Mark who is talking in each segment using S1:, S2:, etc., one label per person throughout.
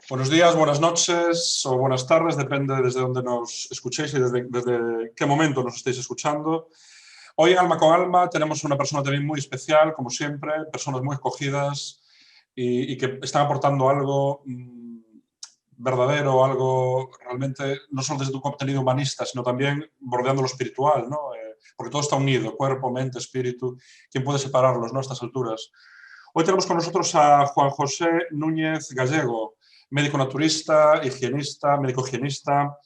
S1: Buenos días, buenas noches o buenas tardes, depende desde dónde nos escuchéis y desde qué momento nos estéis escuchando. Hoy en Alma con Alma tenemos una persona también muy especial, como siempre, personas muy escogidas y que están aportando algo verdadero, algo realmente, no solo desde un contenido humanista, sino también bordeando lo espiritual, ¿no? Porque todo está unido, cuerpo, mente, espíritu. ¿Quién puede separarlos, ¿no? A estas alturas? Hoy tenemos con nosotros a Juan José Núñez Gallego, médico naturista, higienista, médico higienista,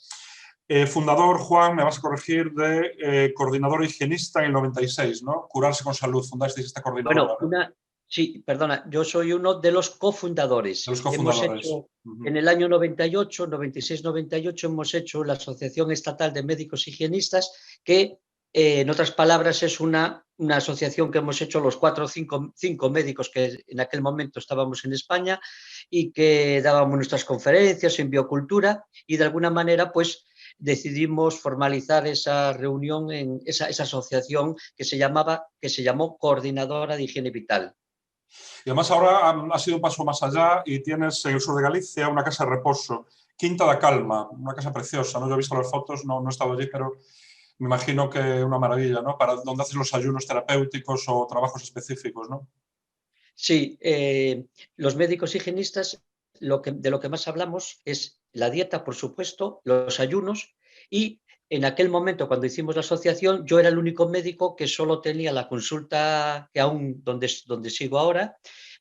S1: fundador, Juan, me vas a corregir, de coordinador higienista en el 96, ¿no? Curarse con Salud, fundasteis esta coordinadora,
S2: Bueno,
S1: ¿no?
S2: sí, perdona, yo soy uno de los
S1: De los
S2: cofundadores. Hemos
S1: cofundadores.
S2: hecho, en el año 98, 96-98, hemos hecho la Asociación Estatal de Médicos Higienistas, que en otras palabras es una asociación que hemos hecho los cinco médicos que en aquel momento estábamos en España y que dábamos nuestras conferencias en biocultura y de alguna manera pues decidimos formalizar esa reunión en esa asociación que se llamó Coordinadora de Higiene Vital.
S1: Y además ahora ha sido un paso más allá y tienes en el sur de Galicia una casa de reposo, Quinta da Calma, una casa preciosa, ¿no? Yo he visto las fotos, no he estado allí, pero me imagino que una maravilla, ¿no? Para donde haces los ayunos terapéuticos o trabajos específicos, ¿no?
S2: Sí, los médicos higienistas de lo que más hablamos es la dieta, por supuesto, los ayunos y en aquel momento, cuando hicimos la asociación, yo era el único médico que solo tenía la consulta, que aún donde sigo ahora,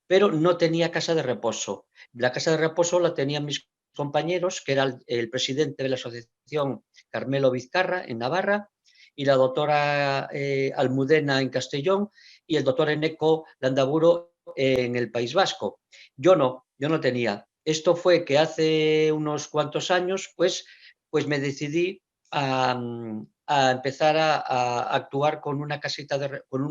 S2: pero no tenía casa de reposo. La casa de reposo la tenían mis compañeros, que era el presidente de la asociación, Carmelo Vizcarra, en Navarra, y la doctora Almudena en Castellón, y el doctor Eneco Landaburo en el País Vasco. Yo no tenía. Esto fue que hace unos cuantos años, pues me decidí a empezar a actuar con una casita,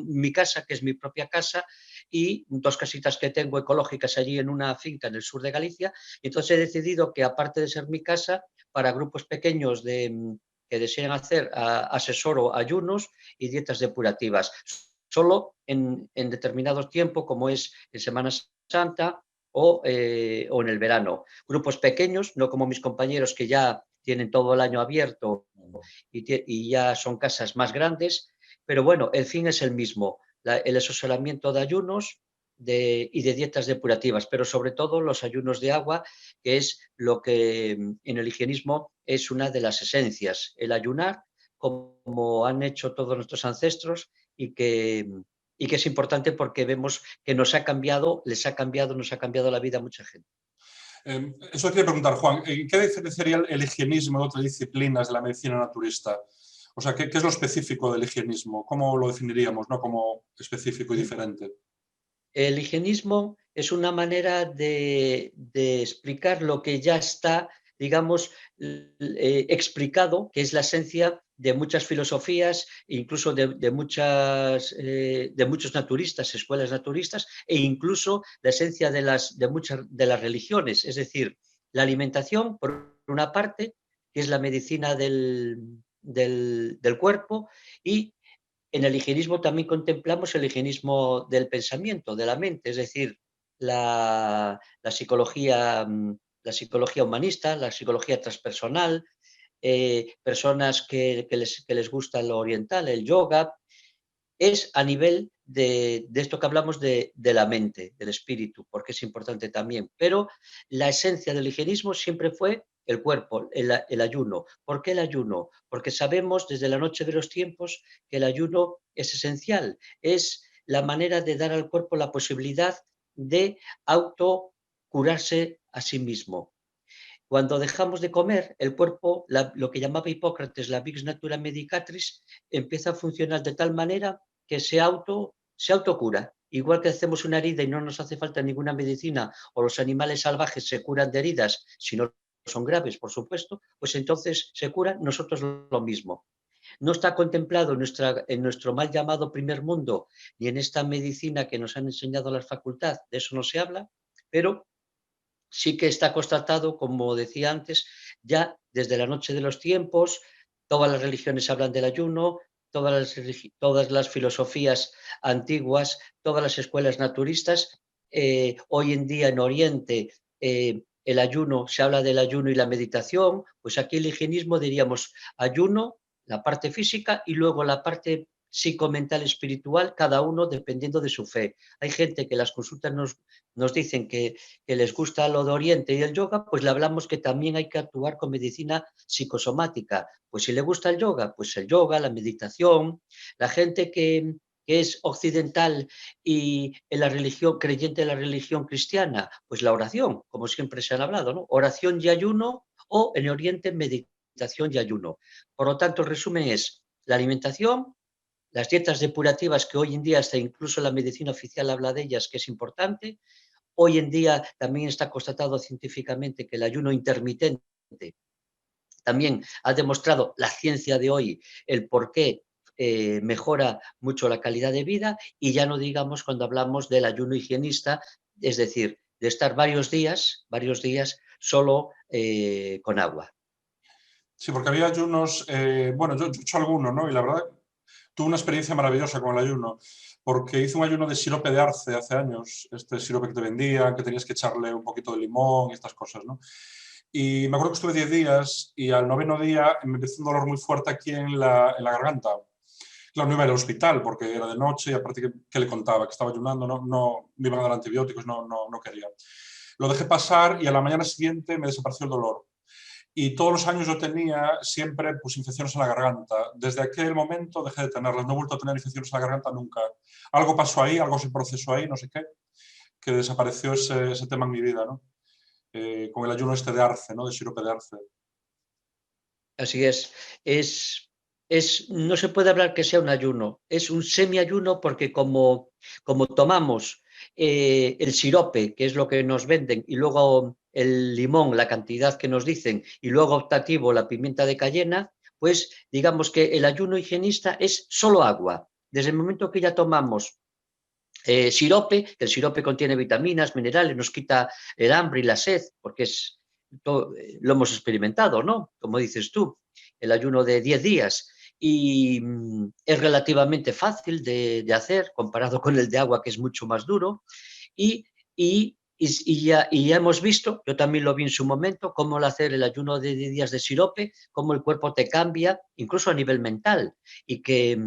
S2: mi casa, que es mi propia casa, y dos casitas que tengo ecológicas allí en una finca en el sur de Galicia. Y entonces he decidido que, aparte de ser mi casa, para grupos pequeños que deseen hacer, asesoro ayunos y dietas depurativas. Solo en determinados tiempos, como es en Semana Santa o en el verano. Grupos pequeños, no como mis compañeros que ya tienen todo el año abierto y ya son casas más grandes, pero bueno, el fin es el mismo, el asesoramiento de ayunos y de dietas depurativas, pero sobre todo los ayunos de agua, que es lo que en el higienismo es una de las esencias, el ayunar, como han hecho todos nuestros ancestros y que es importante porque vemos que nos ha cambiado la vida a mucha gente.
S1: Eso quería preguntar, Juan, ¿en qué diferenciaría el higienismo de otras disciplinas de la medicina naturista? O sea, ¿qué es lo específico del higienismo? ¿Cómo lo definiríamos, no como específico y diferente?
S2: El higienismo es una manera de explicar lo que ya está, digamos, explicado, que es la esencia de muchas filosofías, incluso de muchos naturistas, escuelas naturistas, e incluso la esencia de muchas de las religiones. Es decir, la alimentación, por una parte, que es la medicina del cuerpo, y en el higienismo también contemplamos el higienismo del pensamiento, de la mente, es decir, la psicología, la psicología humanista, la psicología transpersonal, personas que les gusta lo oriental, el yoga, es a nivel de esto que hablamos de la mente, del espíritu, porque es importante también. Pero la esencia del higienismo siempre fue el cuerpo, el ayuno. ¿Por qué el ayuno? Porque sabemos desde la noche de los tiempos que el ayuno es esencial, es la manera de dar al cuerpo la posibilidad de autocurarse a sí mismo. Cuando dejamos de comer, el cuerpo, lo que llamaba Hipócrates, la vis natura medicatrix, empieza a funcionar de tal manera que se autocura. Igual que hacemos una herida y no nos hace falta ninguna medicina, o los animales salvajes se curan de heridas, si no son graves, por supuesto, pues entonces se curan, nosotros lo mismo. No está contemplado en nuestro mal llamado primer mundo, ni en esta medicina que nos han enseñado la facultad, de eso no se habla, pero sí que está constatado, como decía antes, ya desde la noche de los tiempos, todas las religiones hablan del ayuno, todas las filosofías antiguas, todas las escuelas naturistas, hoy en día en Oriente el ayuno, se habla del ayuno y la meditación, pues aquí el higienismo diríamos ayuno, la parte física y luego la parte psicomental espiritual, cada uno dependiendo de su fe. Hay gente que las consultas nos dicen que les gusta lo de Oriente y el yoga, pues le hablamos que también hay que actuar con medicina psicosomática. Pues si le gusta pues el yoga, la meditación, la gente que es occidental y en la religión, creyente en la religión cristiana, pues la oración, como siempre se han hablado, ¿no? Oración y ayuno, o en Oriente meditación y ayuno. Por lo tanto, el resumen es la alimentación, las dietas depurativas, que hoy en día hasta incluso la medicina oficial habla de ellas, que es importante. Hoy en día también está constatado científicamente que el ayuno intermitente también ha demostrado la ciencia de hoy el por qué mejora mucho la calidad de vida, y ya no digamos cuando hablamos del ayuno higienista, es decir, de estar varios días solo con agua.
S1: Sí, porque había ayunos, bueno, yo he hecho alguno, ¿no? Y la verdad, tuve una experiencia maravillosa con el ayuno, porque hice un ayuno de sirope de arce hace años, este sirope que te vendían, que tenías que echarle un poquito de limón y estas cosas, ¿no? Y me acuerdo que estuve 10 días y al noveno día me empezó un dolor muy fuerte aquí en la garganta. Claro, no iba al hospital porque era de noche y aparte que le contaba que estaba ayunando, no me iban a dar antibióticos, no quería. Lo dejé pasar y a la mañana siguiente me desapareció el dolor. Y todos los años yo tenía siempre pues, infecciones en la garganta. Desde aquel momento dejé de tenerlas, no he vuelto a tener infecciones en la garganta nunca. Algo pasó ahí, algo se procesó ahí, no sé qué, que desapareció ese tema en mi vida, ¿no? Con el ayuno este de arce, ¿no? De sirope de arce.
S2: Así no se puede hablar que sea un ayuno, es un semiayuno porque como tomamos el sirope, que es lo que nos venden, y luego el limón, la cantidad que nos dicen, y luego optativo la pimienta de cayena, pues digamos que el ayuno higienista es solo agua. Desde el momento que ya tomamos sirope, el sirope contiene vitaminas, minerales, nos quita el hambre y la sed, porque lo hemos experimentado, ¿no? Como dices tú, el ayuno de 10 días. Y es relativamente fácil de hacer comparado con el de agua, que es mucho más duro. Y, y ya hemos visto, yo también lo vi en su momento, cómo al hacer el ayuno de 10 días de sirope, cómo el cuerpo te cambia, incluso a nivel mental, y que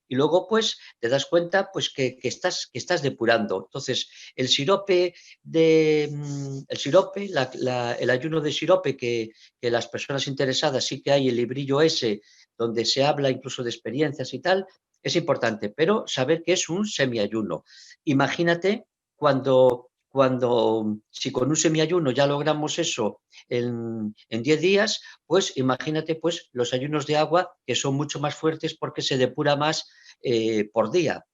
S2: y luego pues te das cuenta pues que estás depurando. Entonces, el sirope el sirope, el ayuno de sirope que las personas interesadas sí que hay el librillo ese donde se habla incluso de experiencias y tal, es importante, pero saber que es un semiayuno. Imagínate si con un semiayuno ya logramos eso en 10 días, pues imagínate pues los ayunos de agua, que son mucho más fuertes porque se depura más por día.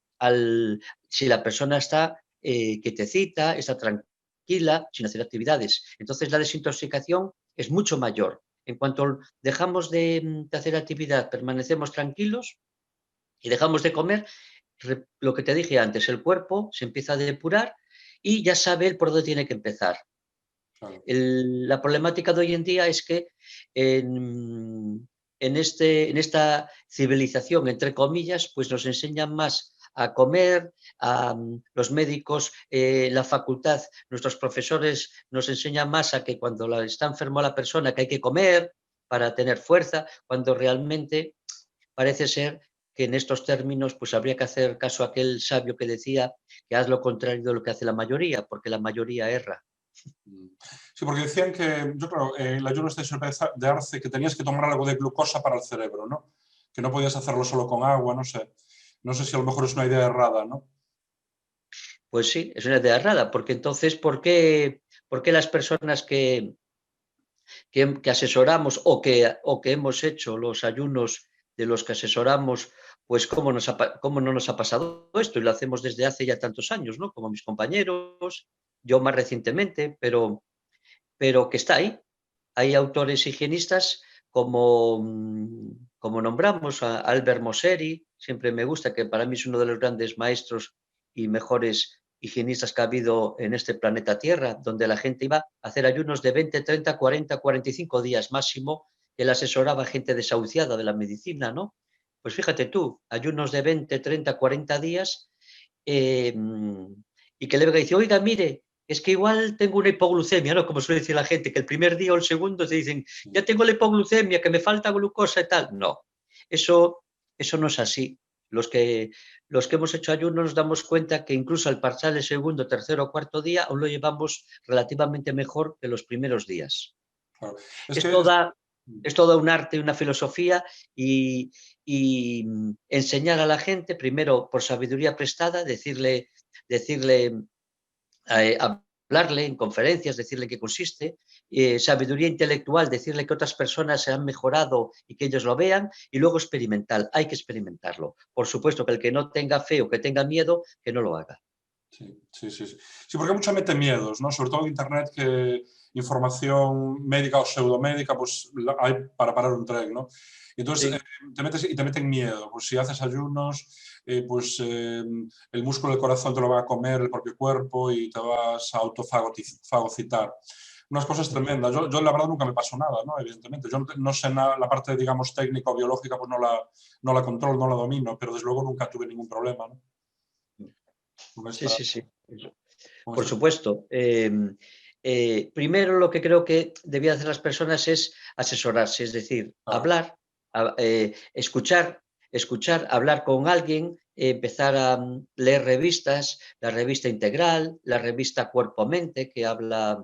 S2: Si la persona está quietecita, está tranquila, sin hacer actividades. Entonces la desintoxicación es mucho mayor. En cuanto dejamos de hacer actividad, permanecemos tranquilos y dejamos de comer, lo que te dije antes, el cuerpo se empieza a depurar y ya sabe el por dónde tiene que empezar.
S1: Claro.
S2: La problemática de hoy en día es que en esta civilización, entre comillas, pues nos enseñan más a comer, los médicos, la facultad, nuestros profesores nos enseñan más a que cuando está enfermo la persona que hay que comer para tener fuerza, cuando realmente parece ser que en estos términos pues habría que hacer caso a aquel sabio que decía que haz lo contrario de lo que hace la mayoría, porque la mayoría erra.
S1: Sí, porque decían que, yo creo, el ayuno este de arce, que tenías que tomar algo de glucosa para el cerebro, ¿no? Que no podías hacerlo solo con agua, no sé. No sé si a lo mejor es una idea errada, ¿no?
S2: Pues sí, es una idea rara, porque entonces, ¿por qué las personas que asesoramos o que hemos hecho los ayunos de los que asesoramos, pues cómo no nos ha pasado esto? Y lo hacemos desde hace ya tantos años, ¿no? Como mis compañeros, yo más recientemente, pero que está ahí. Hay autores higienistas como nombramos a Albert Mosseri, siempre me gusta, que para mí es uno de los grandes maestros y mejores higienistas que ha habido en este planeta Tierra, donde la gente iba a hacer ayunos de 20, 30, 40, 45 días máximo, que le asesoraba gente desahuciada de la medicina, ¿no? Pues fíjate tú, ayunos de 20, 30, 40 días, y que le dice, oiga, mire, es que igual tengo una hipoglucemia, ¿no? Como suele decir la gente, que el primer día o el segundo te dicen, ya tengo la hipoglucemia, que me falta glucosa y tal. No, eso no es así. Los que hemos hecho ayuno nos damos cuenta que incluso al pasar el segundo, tercero o cuarto día aún lo llevamos relativamente mejor que los primeros días.
S1: Claro.
S2: Es toda, es todo un arte, una filosofía y enseñar a la gente, primero por sabiduría prestada, decirle hablarle en conferencias, decirle qué consiste, sabiduría intelectual, decirle que otras personas se han mejorado y que ellos lo vean, y luego experimental, hay que experimentarlo. Por supuesto que el que no tenga fe o que tenga miedo, que no lo haga.
S1: Sí, sí, sí, sí. Sí, porque mucho mete miedos, ¿no? Sobre todo en Internet, que información médica o pseudomédica, pues hay para parar un tren, ¿no? Y entonces
S2: Sí.
S1: te metes y te meten miedo. Pues si haces ayunos, el músculo del corazón te lo va a comer el propio cuerpo y te vas a autofagocitar. Unas cosas tremendas. Yo la verdad nunca me pasó nada, ¿no? Evidentemente. Yo no sé nada, la parte, digamos, técnica o biológica, pues no la controlo, no la domino, pero desde luego nunca tuve ningún problema, ¿no? Con
S2: Sí,
S1: esta,
S2: sí, sí.
S1: con
S2: Por
S1: este.
S2: supuesto. Primero lo que creo que debían hacer las personas es asesorarse, es decir,
S1: Claro.
S2: hablar, escuchar, hablar con alguien, empezar a leer revistas, la revista Integral, la revista Cuerpo-Mente, que habla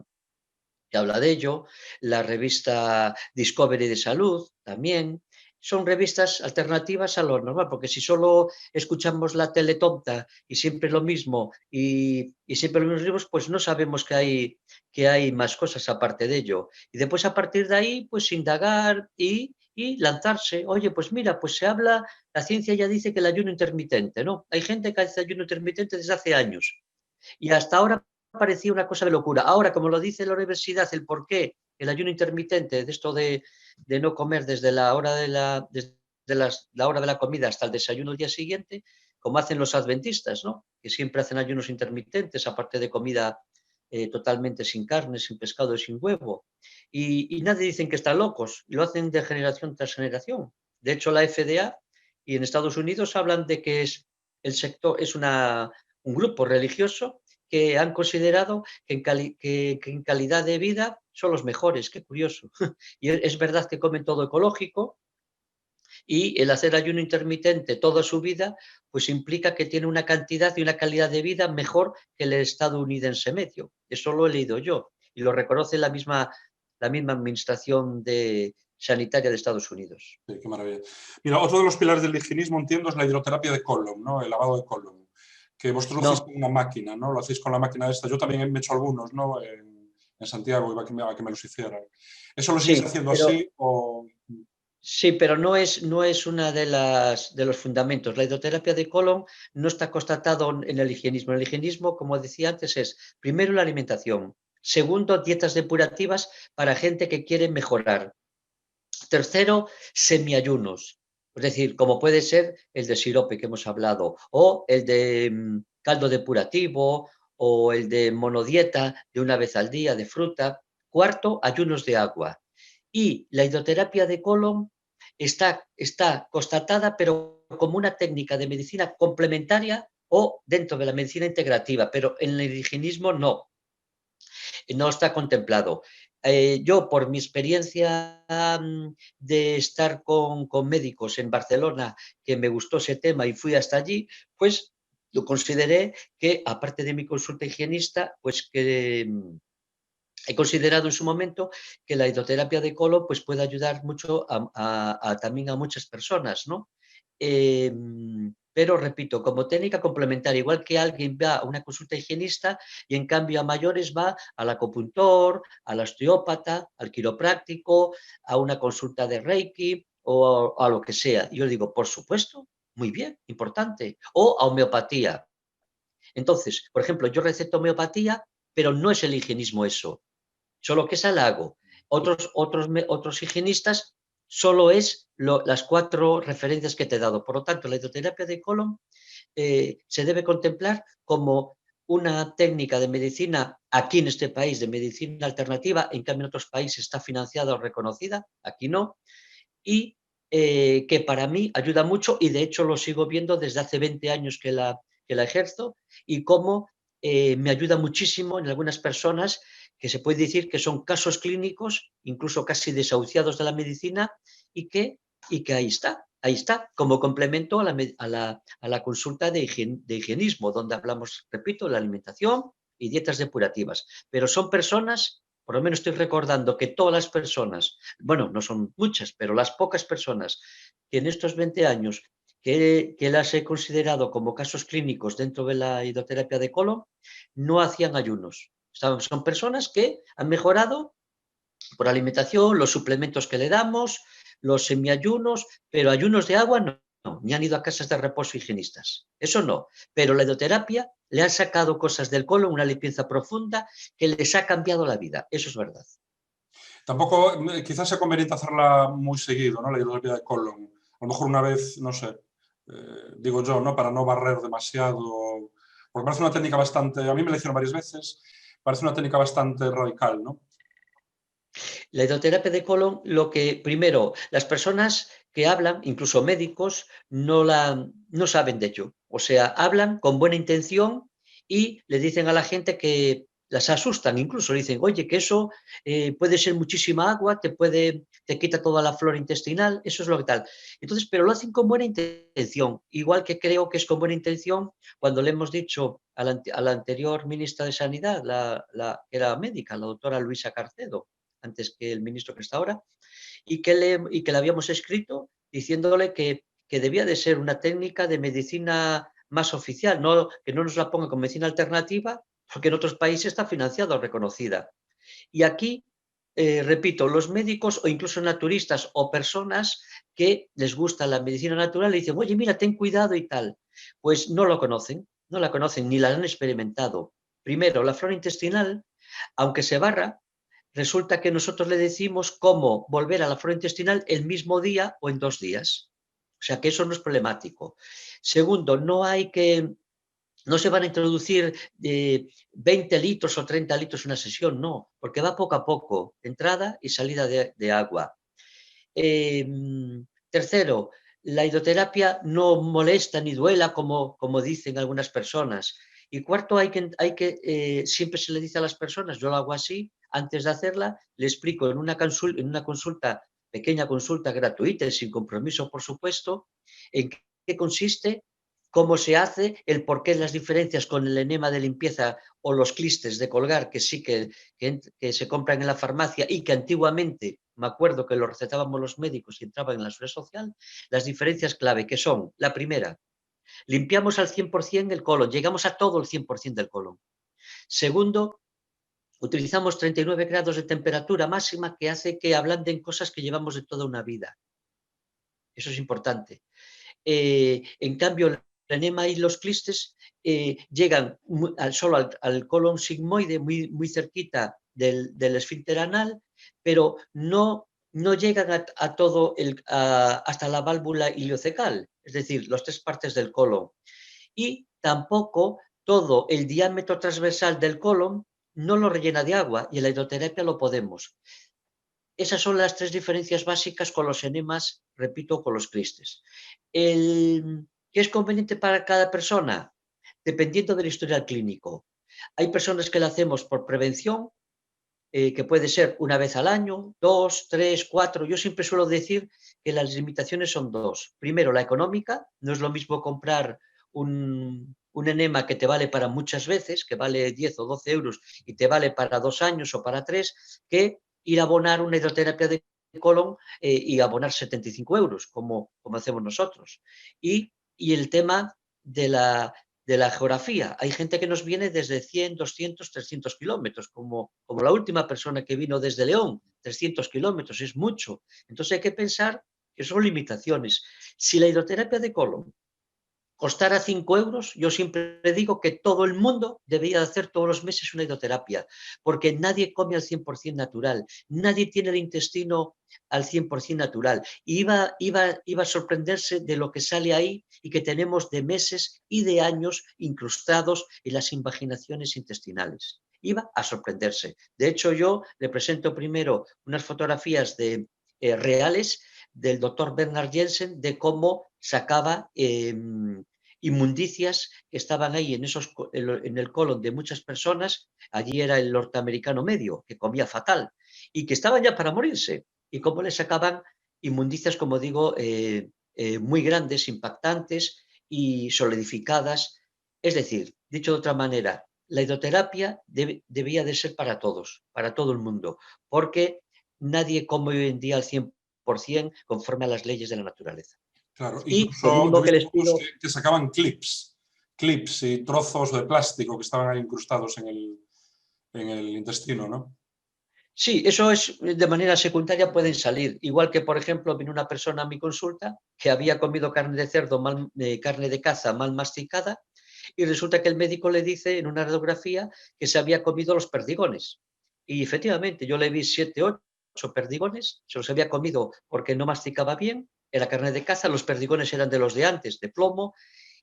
S2: de ello, la revista Discovery de Salud también. Son revistas alternativas a lo normal, porque si solo escuchamos la tele tonta y siempre lo mismo y siempre los mismos libros, pues no sabemos que hay más cosas aparte de ello. Y después a partir de ahí, pues indagar y lanzarse. Oye, pues mira, pues se habla, la ciencia ya dice que el ayuno intermitente, ¿no? Hay gente que hace ayuno intermitente desde hace años y hasta ahora parecía una cosa de locura. Ahora, como lo dice la universidad, el por qué el ayuno intermitente, de esto de no comer desde la hora la hora de la comida hasta el desayuno del día siguiente, como hacen los adventistas, ¿no? Que siempre hacen ayunos intermitentes, aparte de comida totalmente sin carne, sin pescado y sin huevo. Y nadie dicen que están locos, lo hacen de generación tras generación. De hecho, la FDA y en Estados Unidos hablan de que el sector es un grupo religioso que han considerado que en calidad de vida son los mejores. Qué curioso. Y es verdad que comen todo ecológico y el hacer ayuno intermitente toda su vida, pues implica que tiene una cantidad y una calidad de vida mejor que el estadounidense medio. Eso lo he leído yo y lo reconoce la misma administración sanitaria de Estados Unidos.
S1: Sí, qué maravilla. Mira, otro de los pilares del higienismo, entiendo, es la hidroterapia de colon, ¿no? El lavado de colon. Que vosotros lo hacéis
S2: No,
S1: con una máquina, ¿no? Lo hacéis con la máquina esta. Yo también me he hecho algunos, ¿no? En Santiago, iba a que me los hicieran. ¿Eso lo seguís
S2: sí,
S1: haciendo
S2: pero
S1: así o...?
S2: sí, pero no es una de los fundamentos. La hidroterapia de colon no está constatado en el higienismo. El higienismo, como decía antes, es primero la alimentación, segundo, dietas depurativas para gente que quiere mejorar. Tercero, semiayunos, es decir, como puede ser el de sirope que hemos hablado, o el de caldo depurativo, o el de monodieta de una vez al día de fruta. Cuarto, ayunos de agua. Y la hidroterapia de colon está constatada, pero como una técnica de medicina complementaria o dentro de la medicina integrativa, pero en el higienismo no está contemplado. Yo, por mi experiencia de estar con médicos en Barcelona, que me gustó ese tema y fui hasta allí, pues lo consideré que, aparte de mi consulta higienista, pues que he considerado en su momento que la hidroterapia de colon pues, puede ayudar mucho también a muchas personas, ¿no? Eh, pero repito, como técnica complementaria, igual que alguien va a una consulta higienista y en cambio a mayores va al acupuntor, al osteópata, al quiropráctico, a una consulta de Reiki o a lo que sea. Y yo digo, por supuesto, muy bien, importante. O a homeopatía. Entonces, por ejemplo, yo receto homeopatía, pero no es el higienismo eso, solo que esa la hago. Otros higienistas solo es las 4 referencias que te he dado. Por lo tanto, la hidroterapia de colon se debe contemplar como una técnica de medicina, aquí en este país, de medicina alternativa, en cambio en otros países está financiada o reconocida, aquí no, y que para mí ayuda mucho y de hecho lo sigo viendo desde hace 20 años que la ejerzo y cómo me ayuda muchísimo en algunas personas que se puede decir que son casos clínicos, incluso casi desahuciados de la medicina, y que ahí está, como complemento a la consulta de higienismo, donde hablamos, repito, de la alimentación y dietas depurativas. Pero son personas, por lo menos estoy recordando que todas las personas, bueno, no son muchas, pero las pocas personas que en estos 20 años que las he considerado como casos clínicos dentro de la hidroterapia de colon, no hacían ayunos. Son personas que han mejorado por alimentación, los suplementos que le damos, los semiayunos, pero ayunos de agua no, ni han ido a casas de reposo higienistas. Eso no. Pero la hidroterapia le ha sacado cosas del colon, una limpieza profunda que les ha cambiado la vida. Eso es verdad.
S1: Tampoco, quizás sea conveniente hacerla muy seguido, ¿no? La hidroterapia de colon. A lo mejor una vez, no sé, digo yo, ¿no? Para no barrer demasiado. Porque parece una técnica bastante, a mí me la hicieron varias veces, parece una técnica bastante radical, ¿no?
S2: La hidroterapia de colon, lo que primero, las personas que hablan, incluso médicos, no saben de ello. O sea, hablan con buena intención y le dicen a la gente que las asustan, incluso le dicen, oye, que eso puede ser muchísima agua, te quita toda la flora intestinal, eso es lo que tal. Entonces, pero lo hacen con buena intención, igual que creo que es con buena intención cuando le hemos dicho a la anterior ministra de Sanidad, que era médica, la doctora Luisa Carcedo, antes que el ministro que está ahora, y que le habíamos escrito diciéndole que debía de ser una técnica de medicina más oficial, no, que no nos la ponga como medicina alternativa, porque en otros países está financiada o reconocida. Y aquí, repito, los médicos o incluso naturistas o personas que les gusta la medicina natural le dicen, oye, mira, ten cuidado y tal. Pues no lo conocen, no la conocen ni la han experimentado. Primero, la flora intestinal, aunque se barra, resulta que nosotros le decimos cómo volver a la flora intestinal el mismo día o en 2 días. O sea que eso no es problemático. Segundo, no se van a introducir 20 litros o 30 litros en una sesión, no, porque va poco a poco, entrada y salida de agua. Eh, Tercero, la hidroterapia no molesta ni duela como dicen algunas personas. Y cuarto, siempre se le dice a las personas, yo lo hago así, antes de hacerla, le explico en una consulta, pequeña consulta gratuita y sin compromiso, por supuesto, en qué consiste, cómo se hace, el por qué las diferencias con el enema de limpieza o los clísteres de colgar, que sí que se compran en la farmacia y que antiguamente, me acuerdo que lo recetábamos los médicos y entraban en la seguridad social, las diferencias clave, que son, la primera, limpiamos al 100% el colon, llegamos a todo el 100% del colon. Segundo, utilizamos 39 grados de temperatura máxima que hace que ablanden cosas que llevamos de toda una vida. Eso es importante. En cambio, el enema y los clísteres llegan solo al colon sigmoide, muy cerquita del esfínter anal, pero no llegan a todo hasta la válvula iliocecal, es decir, las 3 partes del colon. Y tampoco todo el diámetro transversal del colon no lo rellena de agua y en la hidroterapia lo podemos. Esas son las 3 diferencias básicas con los enemas, repito, con los clísteres. ¿Qué es conveniente para cada persona? Dependiendo del historial clínico. Hay personas que lo hacemos por prevención, que puede ser una vez al año, 2, 3, 4. Yo siempre suelo decir que las limitaciones son 2. Primero, la económica. No es lo mismo comprar un enema que te vale para muchas veces, que vale 10 o 12 euros y te vale para 2 años o para 3, que ir a abonar una hidroterapia de colon y abonar 75 euros, como hacemos nosotros. Y el tema de la geografía. Hay gente que nos viene desde 100, 200, 300 kilómetros, como la última persona que vino desde León, 300 kilómetros, es mucho. Entonces hay que pensar que son limitaciones. Si la hidroterapia de colon costara 5 euros, yo siempre digo que todo el mundo debería hacer todos los meses una hidroterapia, porque nadie come al 100% natural, nadie tiene el intestino al 100% natural. Y iba a sorprenderse de lo que sale ahí y que tenemos de meses y de años incrustados en las invaginaciones intestinales. Iba a sorprenderse. De hecho, yo le presento primero unas fotografías reales del doctor Bernard Jensen de cómo sacaba inmundicias que estaban ahí en el colon de muchas personas. Allí era el norteamericano medio, que comía fatal, y que estaban ya para morirse. Y cómo le sacaban inmundicias, como digo, muy grandes, impactantes y solidificadas. Es decir, dicho de otra manera, la hidroterapia debía de ser para todos, para todo el mundo, porque nadie come hoy en día al 100% conforme a las leyes de la naturaleza.
S1: Claro,
S2: Y lo
S1: incluso yo he
S2: mínimo que
S1: visto
S2: les
S1: fotos
S2: pido,
S1: que sacaban clips y trozos de plástico que estaban ahí incrustados en el intestino, ¿no?
S2: sí, eso es de manera secundaria pueden salir. Igual que, por ejemplo, vino una persona a mi consulta que había comido carne de cerdo, carne de caza mal masticada, y resulta que el médico le dice en una radiografía que se había comido los perdigones. Y efectivamente, yo le vi 7, 8 perdigones, se los había comido porque no masticaba bien, era carne de caza, los perdigones eran de los de antes, de plomo,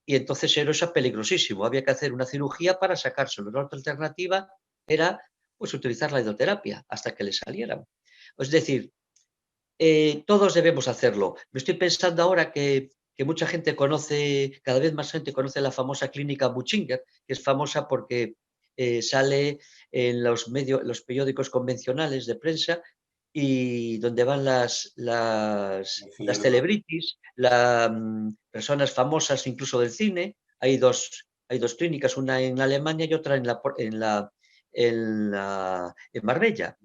S2: y entonces era eso peligrosísimo. Había que hacer una cirugía para sacárselo. La otra alternativa era pues utilizar la hidroterapia hasta que le salieran. Es decir, todos debemos hacerlo. Me estoy pensando ahora que mucha gente conoce, cada vez más gente conoce la famosa clínica Buchinger, que es famosa porque sale en los medios, los periódicos convencionales de prensa y donde van las celebrities, personas famosas incluso del cine. Hay dos clínicas, una en Alemania y otra en Marbella.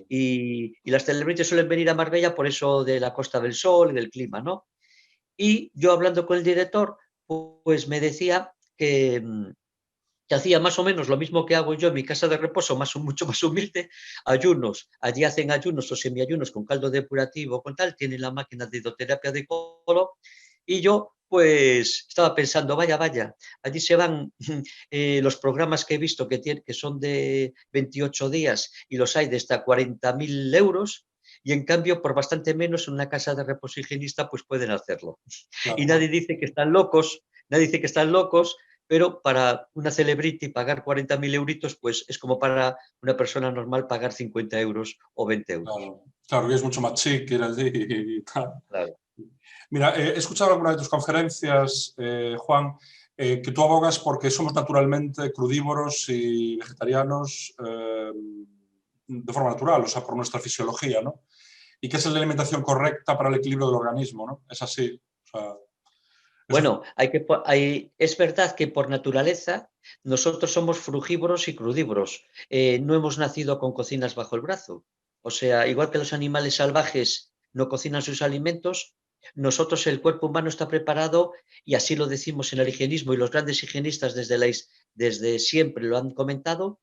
S2: Y las celebrities suelen venir a Marbella por eso de la Costa del Sol y del clima, ¿no? Y yo hablando con el director, pues me decía que hacía más o menos lo mismo que hago yo en mi casa de reposo, mucho más humilde, ayunos. Allí hacen ayunos o semiayunos con caldo depurativo, con tal, tienen la máquina de hidroterapia de colon, y yo pues estaba pensando, vaya, vaya, allí se van los programas que he visto que son de 28 días y los hay de hasta 40.000 euros, y en cambio por bastante menos en una casa de reposo higienista pues pueden hacerlo. Y
S1: Claro.
S2: nadie dice que están locos, pero para una celebrity pagar 40.000 euritos, pues es como para una persona normal pagar 50 euros o 20 euros.
S1: Claro, claro, y es mucho más chic ir allí y tal.
S2: Claro.
S1: Mira, he escuchado alguna de tus conferencias, Juan, que tú abogas porque somos naturalmente crudívoros y vegetarianos de forma natural, o sea, por nuestra fisiología, ¿no? Y que esa es la alimentación correcta para el equilibrio del organismo, ¿no? Es así. O sea, eso es...
S2: Bueno, es verdad que por naturaleza nosotros somos frugívoros y crudívoros. No hemos nacido con cocinas bajo el brazo. O sea, igual que los animales salvajes no cocinan sus alimentos, nosotros el cuerpo humano está preparado, y así lo decimos en el higienismo, y los grandes higienistas desde siempre lo han comentado.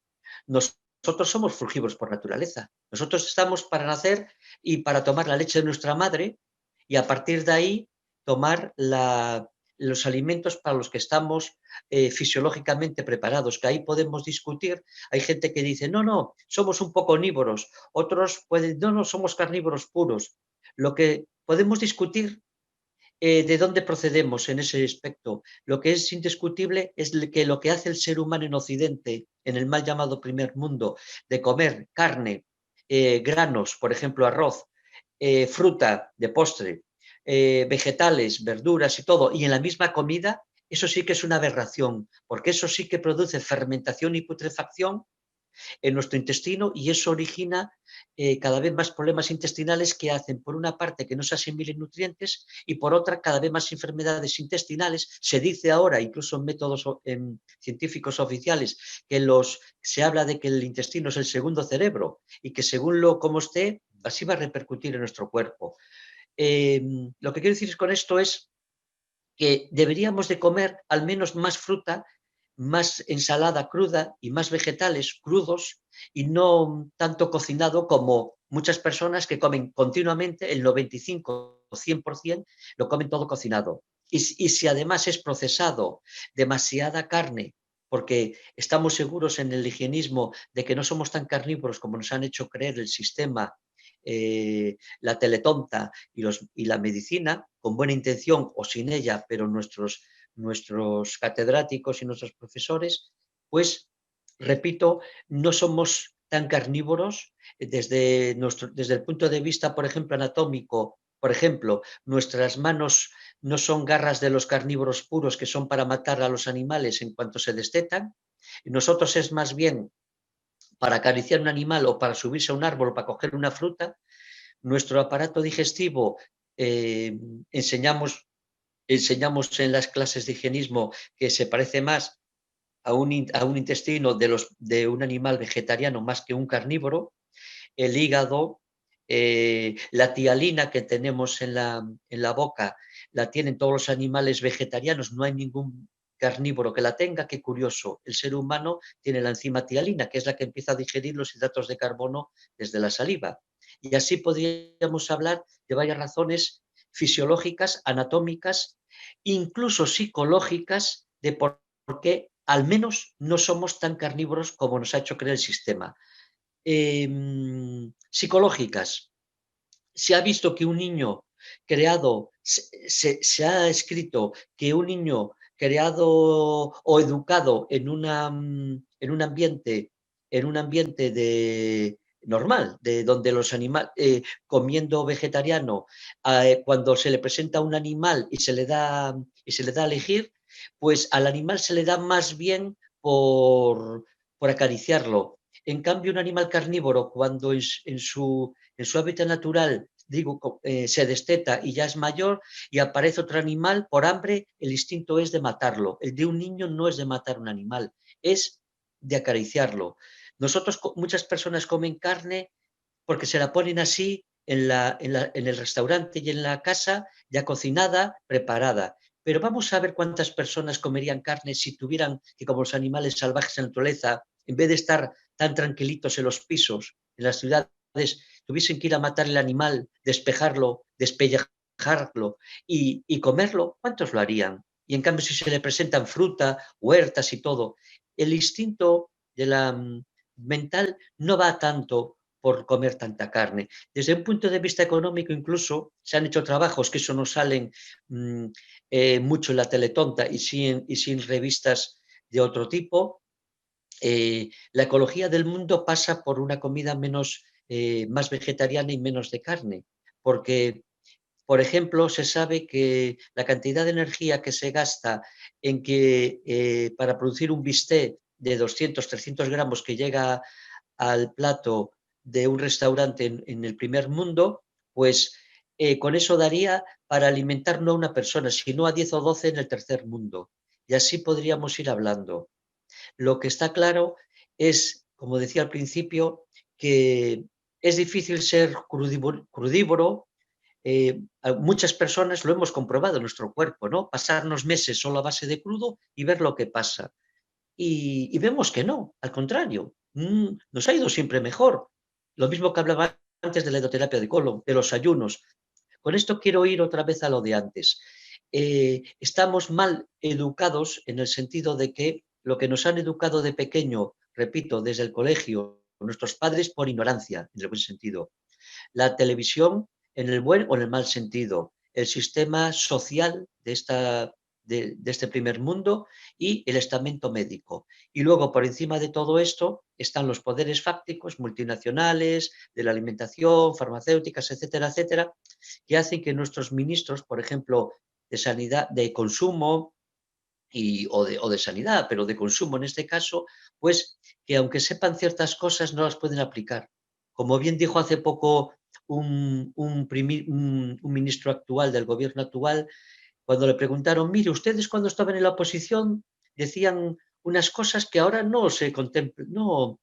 S2: Nosotros somos frugívoros por naturaleza. Nosotros estamos para nacer y para tomar la leche de nuestra madre, y a partir de ahí tomar los alimentos para los que estamos fisiológicamente preparados, que ahí podemos discutir. Hay gente que dice, no, no, somos un poco omnívoros, otros pueden, no, no, somos carnívoros puros. Lo que podemos discutir de dónde procedemos en ese aspecto. Lo que es indiscutible es que lo que hace el ser humano en Occidente, en el mal llamado primer mundo, de comer carne, granos, por ejemplo, arroz, fruta de postre, vegetales, verduras y todo, y en la misma comida, eso sí que es una aberración, porque eso sí que produce fermentación y putrefacción en nuestro intestino, y eso origina cada vez más problemas intestinales que hacen, por una parte, que no se asimilen nutrientes, y por otra, cada vez más enfermedades intestinales. Se dice ahora, incluso en métodos científicos oficiales, se habla de que el intestino es el segundo cerebro y que según como esté, así va a repercutir en nuestro cuerpo. Lo que quiero decir con esto es que deberíamos de comer al menos más fruta, más ensalada cruda y más vegetales crudos, y no tanto cocinado como muchas personas que comen continuamente el 95 o 100% lo comen todo cocinado. Y si además es procesado, demasiada carne, porque estamos seguros en el higienismo de que no somos tan carnívoros como nos han hecho creer el sistema, la teletonta y la medicina, con buena intención o sin ella, pero nuestros catedráticos y nuestros profesores, pues, repito, no somos tan carnívoros desde el punto de vista, por ejemplo, anatómico. Por ejemplo, nuestras manos no son garras de los carnívoros puros que son para matar a los animales en cuanto se destetan. Nosotros es más bien para acariciar un animal o para subirse a un árbol o para coger una fruta. Nuestro aparato digestivo, enseñamos en las clases de higienismo que se parece más a un intestino de un animal vegetariano más que un carnívoro. El hígado, la tialina que tenemos en la boca, la tienen todos los animales vegetarianos, no hay ningún carnívoro que la tenga. Qué curioso, el ser humano tiene la enzima tialina, que es la que empieza a digerir los hidratos de carbono desde la saliva. Y así podríamos hablar de varias razones fisiológicas, anatómicas, incluso psicológicas, de por qué al menos no somos tan carnívoros como nos ha hecho creer el sistema. Psicológicas. Se ha visto que un niño creado, se ha escrito que un niño creado o educado en un ambiente normal, de donde los animales, comiendo vegetariano, cuando se le presenta un animal y se le da a elegir, pues al animal se le da más bien por acariciarlo. En cambio, un animal carnívoro, cuando en su hábitat natural, digo, se desteta y ya es mayor y aparece otro animal por hambre, el instinto es de matarlo. El de un niño no es de matar un animal, es de acariciarlo. Muchas personas comen carne porque se la ponen así en el restaurante y en la casa, ya cocinada, preparada. Pero vamos a ver cuántas personas comerían carne si tuvieran que, como los animales salvajes en la naturaleza, en vez de estar tan tranquilitos en los pisos, en las ciudades, tuviesen que ir a matar el animal, despejarlo, despellejarlo y comerlo. ¿Cuántos lo harían? Y en cambio, si se le presentan fruta, huertas y todo, el instinto mental no va tanto por comer tanta carne. Desde un punto de vista económico, incluso se han hecho trabajos que eso no salen mucho en la Teletonta y sí en revistas de otro tipo. La ecología del mundo pasa por una comida más vegetariana y menos de carne, porque, por ejemplo, se sabe que la cantidad de energía que se gasta para producir un bistec de 200, 300 gramos que llega al plato de un restaurante en el primer mundo, pues con eso daría para alimentar no a una persona, sino a 10 o 12 en el tercer mundo. Y así podríamos ir hablando. Lo que está claro es, como decía al principio, que es difícil ser crudívoro. Muchas personas lo hemos comprobado en nuestro cuerpo, ¿no? Pasarnos meses solo a base de crudo y ver lo que pasa. Y vemos que no, al contrario, nos ha ido siempre mejor. Lo mismo que hablaba antes de la endoterapia de colon, de los ayunos. Con esto quiero ir otra vez a lo de antes. Estamos mal educados en el sentido de que lo que nos han educado de pequeño, repito, desde el colegio, nuestros padres por ignorancia, en el buen sentido. La televisión en el buen o en el mal sentido. El sistema social de este primer mundo y el estamento médico. Y luego, por encima de todo esto, están los poderes fácticos multinacionales, de la alimentación, farmacéuticas, etcétera, etcétera, que hacen que nuestros ministros, por ejemplo, de sanidad, de consumo o de sanidad, pero de consumo en este caso, pues que aunque sepan ciertas cosas no las pueden aplicar. Como bien dijo hace poco un ministro actual del gobierno actual, cuando le preguntaron, mire, ustedes cuando estaban en la oposición decían unas cosas que ahora no se contemplan, no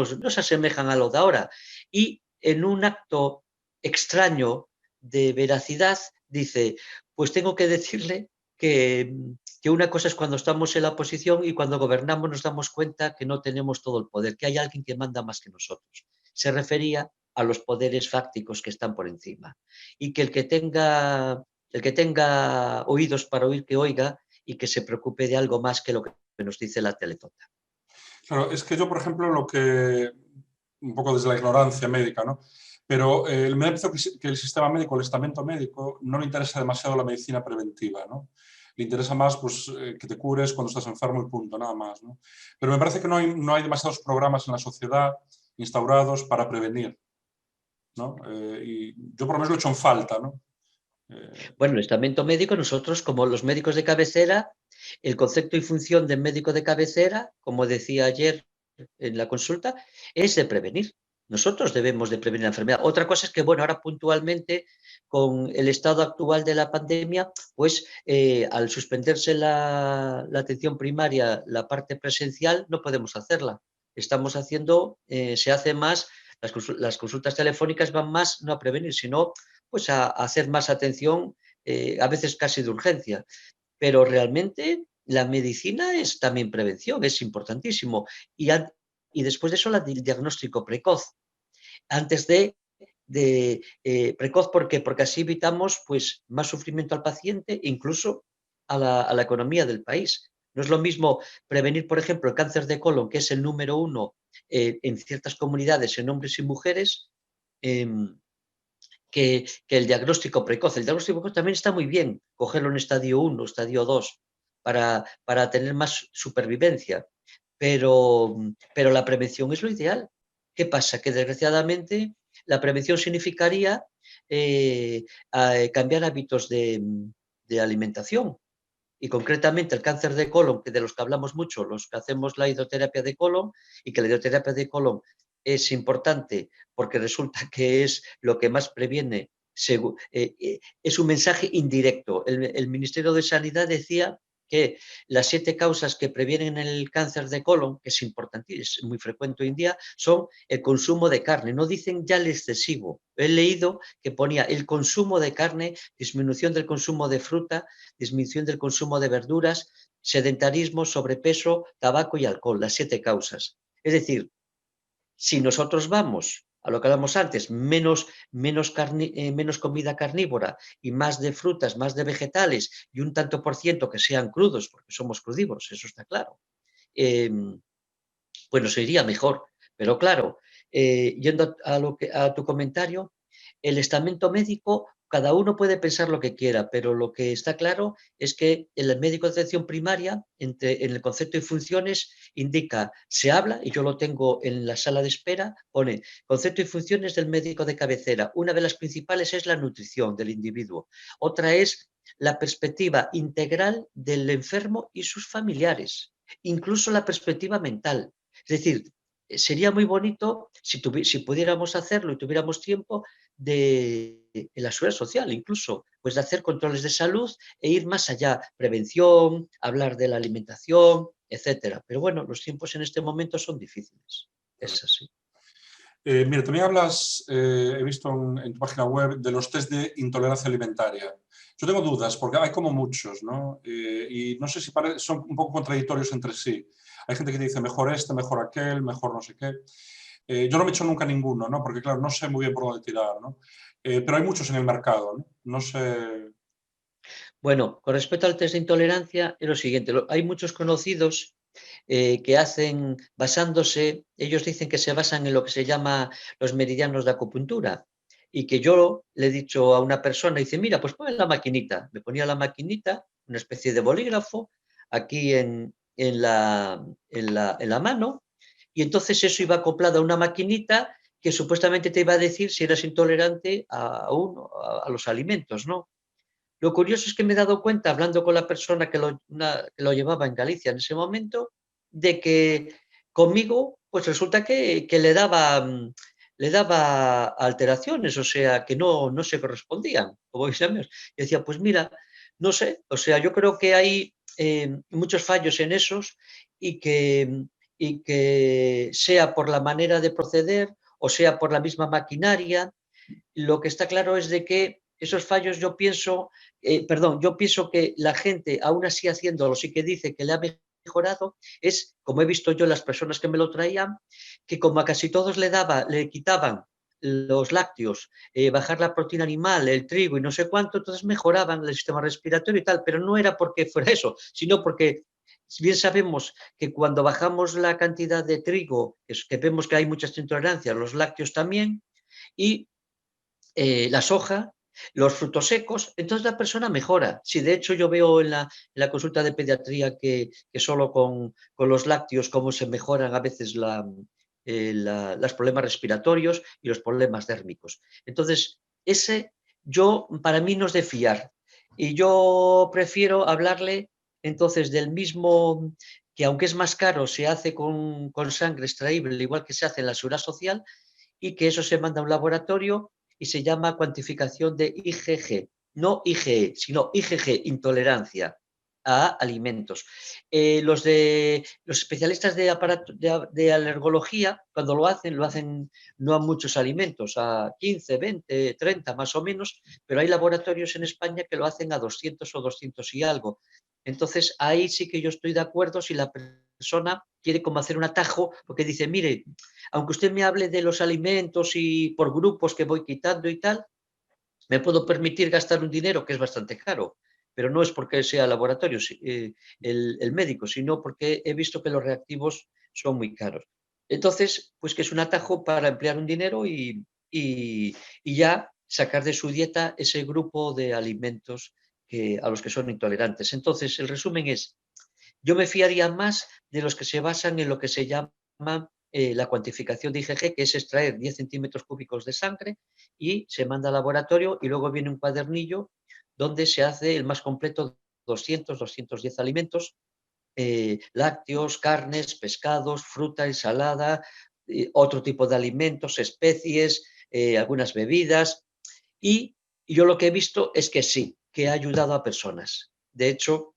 S2: se asemejan a lo de ahora. Y en un acto extraño de veracidad dice, pues tengo que decirle que una cosa es cuando estamos en la oposición y cuando gobernamos nos damos cuenta que no tenemos todo el poder, que hay alguien que manda más que nosotros. Se refería a los poderes fácticos que están por encima y que el que tenga oídos para oír, que oiga y que se preocupe de algo más que lo que nos dice la Teletonta.
S1: Claro, es que yo, por ejemplo, un poco desde la ignorancia médica, ¿no? Pero me da la impresión que el sistema médico, el estamento médico, no le interesa demasiado la medicina preventiva, ¿no? Le interesa más pues, que te cures cuando estás enfermo y punto, nada más, ¿no? Pero me parece que no hay demasiados programas en la sociedad instaurados para prevenir, ¿no? Y yo por lo menos lo he hecho en falta, ¿no?
S2: Bueno, el estamento médico, nosotros como los médicos de cabecera, el concepto y función de médico de cabecera, como decía ayer en la consulta, es de prevenir. Nosotros debemos de prevenir la enfermedad. Otra cosa es que, bueno, ahora puntualmente, con el estado actual de la pandemia, pues al suspenderse la atención primaria, la parte presencial, no podemos hacerla. Estamos haciendo, se hace más, las consultas telefónicas van más no a prevenir, sino pues a hacer más atención, a veces casi de urgencia. Pero realmente la medicina es también prevención, es importantísimo. Y después de eso, el diagnóstico precoz. Antes de precoz, ¿por qué? Porque así evitamos pues, más sufrimiento al paciente, incluso a la economía del país. No es lo mismo prevenir, por ejemplo, el cáncer de colon, que es el número uno en ciertas comunidades en hombres y mujeres, eh, que el diagnóstico precoz. El diagnóstico precoz también está muy bien, cogerlo en estadio 1, estadio 2, para tener más supervivencia, pero la prevención es lo ideal. ¿Qué pasa? Que desgraciadamente la prevención significaría cambiar hábitos de alimentación. Y concretamente el cáncer de colon, que de los que hablamos mucho, los que hacemos la hidroterapia de colon, y que la hidroterapia de colon es importante porque resulta que es lo que más previene, es un mensaje indirecto. El Ministerio de Sanidad decía que las 7 causas que previenen el cáncer de colon, que es importante, es muy frecuente hoy en día, son el consumo de carne. No dicen ya el excesivo. He leído que ponía el consumo de carne, disminución del consumo de fruta, disminución del consumo de verduras, sedentarismo, sobrepeso, tabaco y alcohol, las 7 causas. Es decir, si nosotros vamos a lo que hablamos antes, menos comida carnívora y más de frutas, más de vegetales y un tanto por ciento que sean crudos, porque somos crudívoros, eso está claro, eh, pues nos iría mejor. Pero claro, yendo a tu comentario, el estamento médico, cada uno puede pensar lo que quiera, pero lo que está claro es que el médico de atención primaria, en el concepto y funciones, indica, se habla, y yo lo tengo en la sala de espera, pone concepto y funciones del médico de cabecera. Una de las principales es la nutrición del individuo. Otra es la perspectiva integral del enfermo y sus familiares, incluso la perspectiva mental. Es decir, sería muy bonito si pudiéramos hacerlo y tuviéramos tiempo de la seguridad social, incluso, pues de hacer controles de salud e ir más allá, prevención, hablar de la alimentación, etcétera. Pero bueno, los tiempos en este momento son difíciles. Es así.
S1: Mira, también hablas, he visto en tu página web, de los test de intolerancia alimentaria. Yo tengo dudas porque hay como muchos, ¿no? Y no sé si son un poco contradictorios entre sí. Hay gente que dice mejor este, mejor aquel, mejor no sé qué. Yo no me he hecho nunca ninguno, ¿no? Porque claro, no sé muy bien por dónde tirar, ¿no? Pero hay muchos en el mercado, ¿no? No sé.
S2: Bueno, con respecto al test de intolerancia, es lo siguiente. Hay muchos conocidos que hacen, basándose, ellos dicen que se basan en lo que se llama los meridianos de acupuntura. Y que yo le he dicho a una persona, dice, mira, pues pon la maquinita. Me ponía la maquinita, una especie de bolígrafo, aquí en la mano, y entonces eso iba acoplado a una maquinita que supuestamente te iba a decir si eras intolerante a los alimentos, ¿no? Lo curioso es que me he dado cuenta, hablando con la persona que lo llevaba en Galicia en ese momento, de que conmigo, pues resulta que le daba alteraciones, o sea, que no se correspondían, como exámenes. Y decía, pues mira, no sé, o sea, yo creo que hay muchos fallos en esos y que sea por la manera de proceder o sea por la misma maquinaria, lo que está claro es de que esos fallos yo pienso que la gente, aún así haciéndolo, sí que dice que le ha mejorado, es, como he visto yo las personas que me lo traían, que como a casi todos le quitaban los lácteos, bajar la proteína animal, el trigo y no sé cuánto, entonces mejoraban el sistema respiratorio y tal, pero no era porque fuera eso, sino porque bien sabemos que cuando bajamos la cantidad de trigo, que vemos que hay muchas intolerancias, los lácteos también, y la soja, los frutos secos, entonces la persona mejora. Si de hecho yo veo en la consulta de pediatría que solo con los lácteos cómo se mejoran a veces los problemas respiratorios y los problemas dérmicos. Entonces, ese para mí no es de fiar. Y yo prefiero hablarle entonces del mismo, que aunque es más caro, se hace con sangre extraíble, igual que se hace en la seguridad social, y que eso se manda a un laboratorio y se llama cuantificación de IgG, no IgE, sino IgG, intolerancia a alimentos. Los especialistas de alergología, cuando lo hacen no a muchos alimentos, a 15, 20, 30 más o menos, pero hay laboratorios en España que lo hacen a 200 o 200 y algo. Entonces, ahí sí que yo estoy de acuerdo si la persona quiere como hacer un atajo, porque dice, mire, aunque usted me hable de los alimentos y por grupos que voy quitando y tal, me puedo permitir gastar un dinero que es bastante caro, pero no es porque sea laboratorio el médico, sino porque he visto que los reactivos son muy caros. Entonces, pues que es un atajo para emplear un dinero y ya sacar de su dieta ese grupo de alimentos a los que son intolerantes. Entonces, el resumen es, yo me fiaría más de los que se basan en lo que se llama la cuantificación de IgG, que es extraer 10 centímetros cúbicos de sangre y se manda al laboratorio y luego viene un cuadernillo donde se hace el más completo 200, 210 alimentos, lácteos, carnes, pescados, fruta, ensalada, otro tipo de alimentos, especies, algunas bebidas. Y yo lo que he visto es que sí, que ha ayudado a personas. De hecho,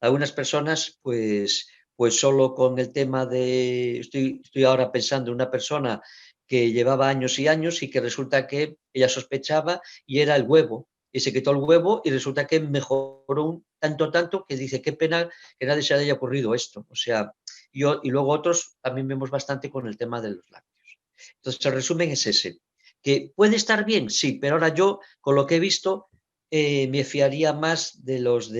S2: algunas personas, pues solo con el tema estoy ahora pensando en una persona que llevaba años y años y que resulta que ella sospechaba y era el huevo. Y se quitó el huevo y resulta que mejoró tanto que dice, qué pena que nadie se le haya ocurrido esto. O sea, y luego otros también vemos bastante con el tema de los lácteos. Entonces, el resumen es ese, que puede estar bien, sí, pero ahora yo, con lo que he visto, me fiaría más de los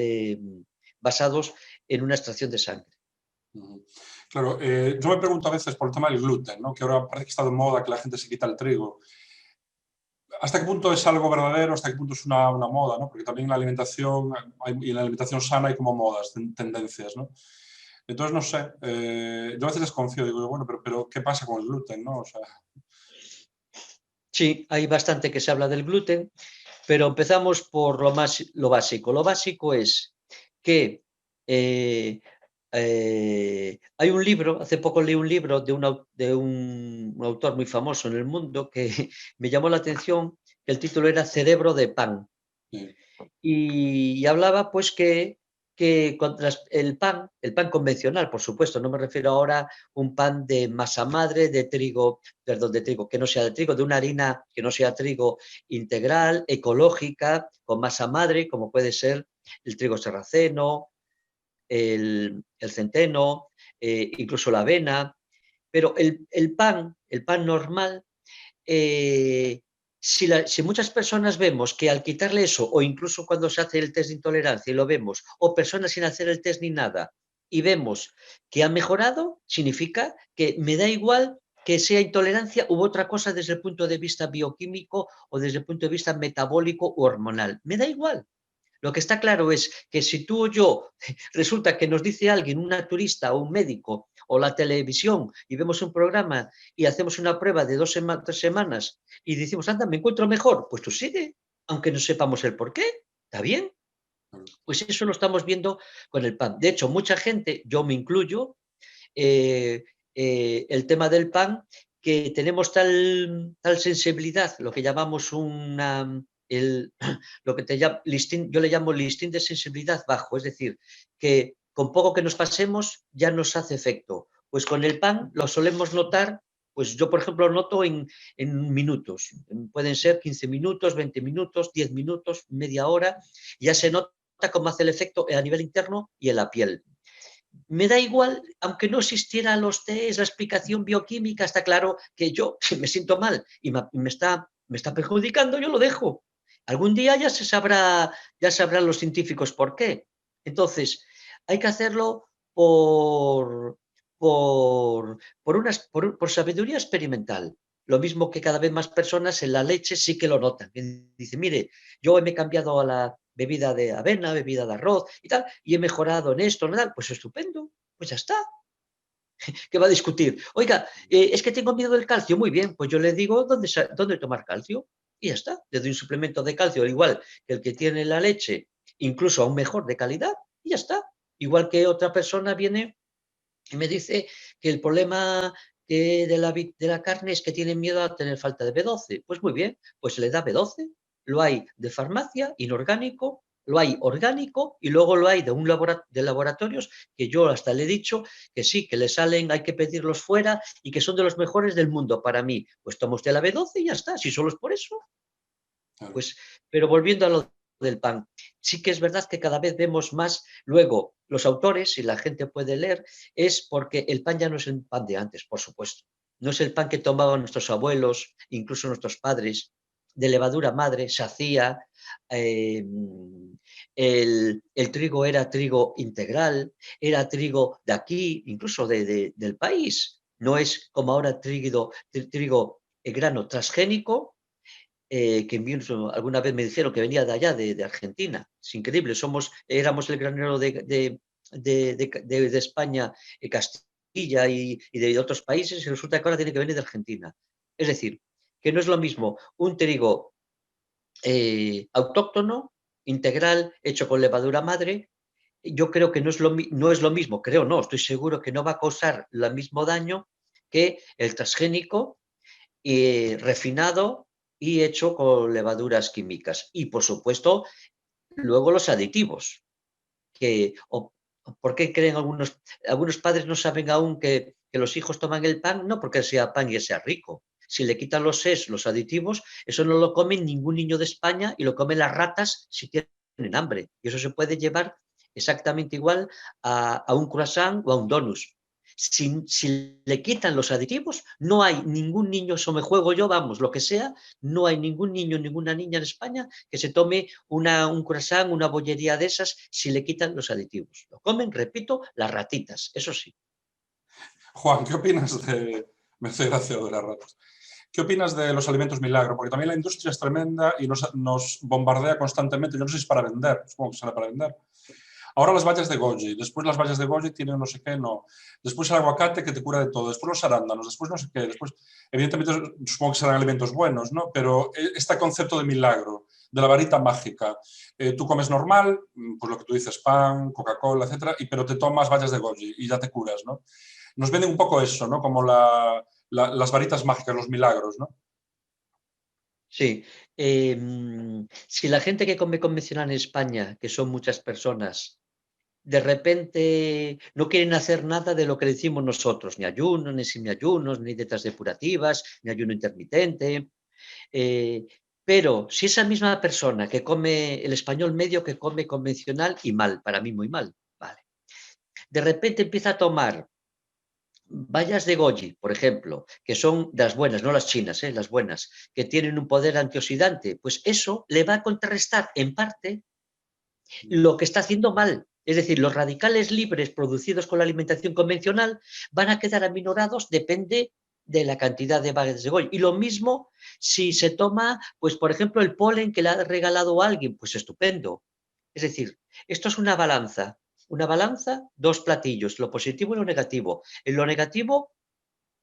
S2: basados en una extracción de sangre.
S1: Claro, yo me pregunto a veces por el tema del gluten, ¿no? Que ahora parece que está de moda que la gente se quita el trigo. ¿Hasta qué punto es algo verdadero? ¿Hasta qué punto es una moda? ¿No? Porque también en la alimentación, y en la alimentación sana hay como modas, tendencias, ¿no? Entonces, no sé, yo a veces desconfío, digo, bueno, pero ¿qué pasa con el gluten? ¿No? O sea,
S2: Sí, hay bastante que se habla del gluten, pero empezamos por lo básico. Lo básico es que hay un libro, hace poco leí un libro de un autor muy famoso en el mundo que me llamó la atención, que el título era Cerebro de pan.
S1: sí.
S2: Y hablaba pues que contra el pan convencional, por supuesto, no me refiero ahora a un pan de masa madre, de trigo, perdón, de trigo, que no sea de trigo, de una harina que no sea trigo integral, ecológica, con masa madre, como puede ser el trigo sarraceno, el centeno, incluso la avena, pero el pan normal, si muchas personas vemos que al quitarle eso, o incluso cuando se hace el test de intolerancia y lo vemos, o personas sin hacer el test ni nada, y vemos que ha mejorado, significa que me da igual que sea intolerancia u otra cosa desde el punto de vista bioquímico o desde el punto de vista metabólico o hormonal. Me da igual. Lo que está claro es que si tú o yo resulta que nos dice alguien, un naturista o un médico o la televisión y vemos un programa y hacemos una prueba de 3 semanas y decimos, anda, me encuentro mejor, pues tú sigue, aunque no sepamos el por qué, ¿está bien? Pues eso lo estamos viendo con el pan. De hecho, mucha gente, yo me incluyo, eh, el tema del pan, que tenemos tal sensibilidad, lo que llamamos lo que yo le llamo listín de sensibilidad bajo, es decir, que con poco que nos pasemos ya nos hace efecto. Pues con el pan lo solemos notar, pues yo por ejemplo lo noto en minutos, pueden ser 15 minutos, 20 minutos, 10 minutos, media hora, ya se nota cómo hace el efecto a nivel interno y en la piel. Me da igual, aunque no existieran los test, la explicación bioquímica, está claro que yo, si me siento mal y me está perjudicando, yo lo dejo. Algún día ya sabrán los científicos por qué. Entonces, hay que hacerlo por sabiduría experimental. Lo mismo que cada vez más personas en la leche sí que lo notan. Dice, mire, yo me he cambiado a la bebida de avena, bebida de arroz y tal, y he mejorado en esto, ¿no? Pues estupendo, pues ya está. ¿Qué va a discutir? Oiga, es que tengo miedo del calcio. Muy bien, pues yo le digo dónde tomar calcio y ya está. Le doy un suplemento de calcio, al igual que el que tiene la leche, incluso aún mejor de calidad, y ya está. Igual que otra persona viene y me dice que el problema de la carne es que tiene miedo a tener falta de B12. Pues muy bien, pues le da B12. Lo hay de farmacia, inorgánico, lo hay orgánico y luego lo hay de laboratorios que yo hasta le he dicho que sí, que le salen, hay que pedirlos fuera y que son de los mejores del mundo para mí. Pues toma usted la B12 y ya está, si solo es por eso.
S1: Claro.
S2: Pues, pero volviendo a lo del pan, sí que es verdad que cada vez vemos más, luego los autores, si la gente puede leer, es porque el pan ya no es el pan de antes, por supuesto. No es el pan que tomaban nuestros abuelos, incluso nuestros padres, de levadura madre, se hacía, eh, el trigo era trigo integral, era trigo de aquí, incluso del país. No es como ahora trigo grano transgénico, que alguna vez me dijeron que venía de allá, de Argentina. Es increíble, éramos el granero de España, Castilla y de otros países, y resulta que ahora tiene que venir de Argentina. Es decir, que no es lo mismo un trigo autóctono, integral, hecho con levadura madre. Yo creo que no es lo mismo, creo no, estoy seguro que no va a causar el mismo daño que el transgénico refinado y hecho con levaduras químicas. Y, por supuesto, luego los aditivos, ¿por qué creen algunos padres no saben aún que los hijos toman el pan? No porque sea pan y sea rico. Si le quitan los aditivos, eso no lo come ningún niño de España y lo comen las ratas si tienen hambre. Y eso se puede llevar exactamente igual a un croissant o a un donut. Si le quitan los aditivos, no hay ningún niño, eso me juego yo, vamos, lo que sea, no hay ningún niño, ninguna niña en España que se tome un croissant, una bollería de esas, si le quitan los aditivos. Lo comen, repito, las ratitas, eso sí.
S1: Juan, ¿qué opinas de... Me hace gracia de las ratas. ¿Qué opinas de los alimentos milagro? Porque también la industria es tremenda y nos bombardea constantemente. Yo no sé si es para vender, supongo que será para vender. Ahora las bayas de goji, después las bayas de goji tienen no sé qué, no. Después el aguacate que te cura de todo, después los arándanos, después no sé qué, después, evidentemente, supongo que serán alimentos buenos, ¿no? Pero este concepto de milagro, de la varita mágica, tú comes normal, pues lo que tú dices, pan, Coca-Cola, etcétera, pero te tomas bayas de goji y ya te curas, ¿no? Nos venden un poco eso, ¿no? Como las varitas mágicas, los milagros, ¿no?
S2: Sí. Si la gente que come convencional en España, que son muchas personas, de repente no quieren hacer nada de lo que decimos nosotros, ni ayuno, ni semiayunos, ni dietas depurativas, ni ayuno intermitente. eh, pero si esa misma persona que come el español medio, que come convencional y mal, para mí muy mal, vale, de repente empieza a tomar bayas de goji, por ejemplo, que son de las buenas, no las chinas, las buenas, que tienen un poder antioxidante, pues eso le va a contrarrestar en parte lo que está haciendo mal. Es decir, los radicales libres producidos con la alimentación convencional van a quedar aminorados, depende de la cantidad de bayas de goji. Y lo mismo si se toma, pues por ejemplo, el polen que le ha regalado a alguien, pues estupendo. Es decir, esto es una balanza, dos platillos, lo positivo y lo negativo. En lo negativo,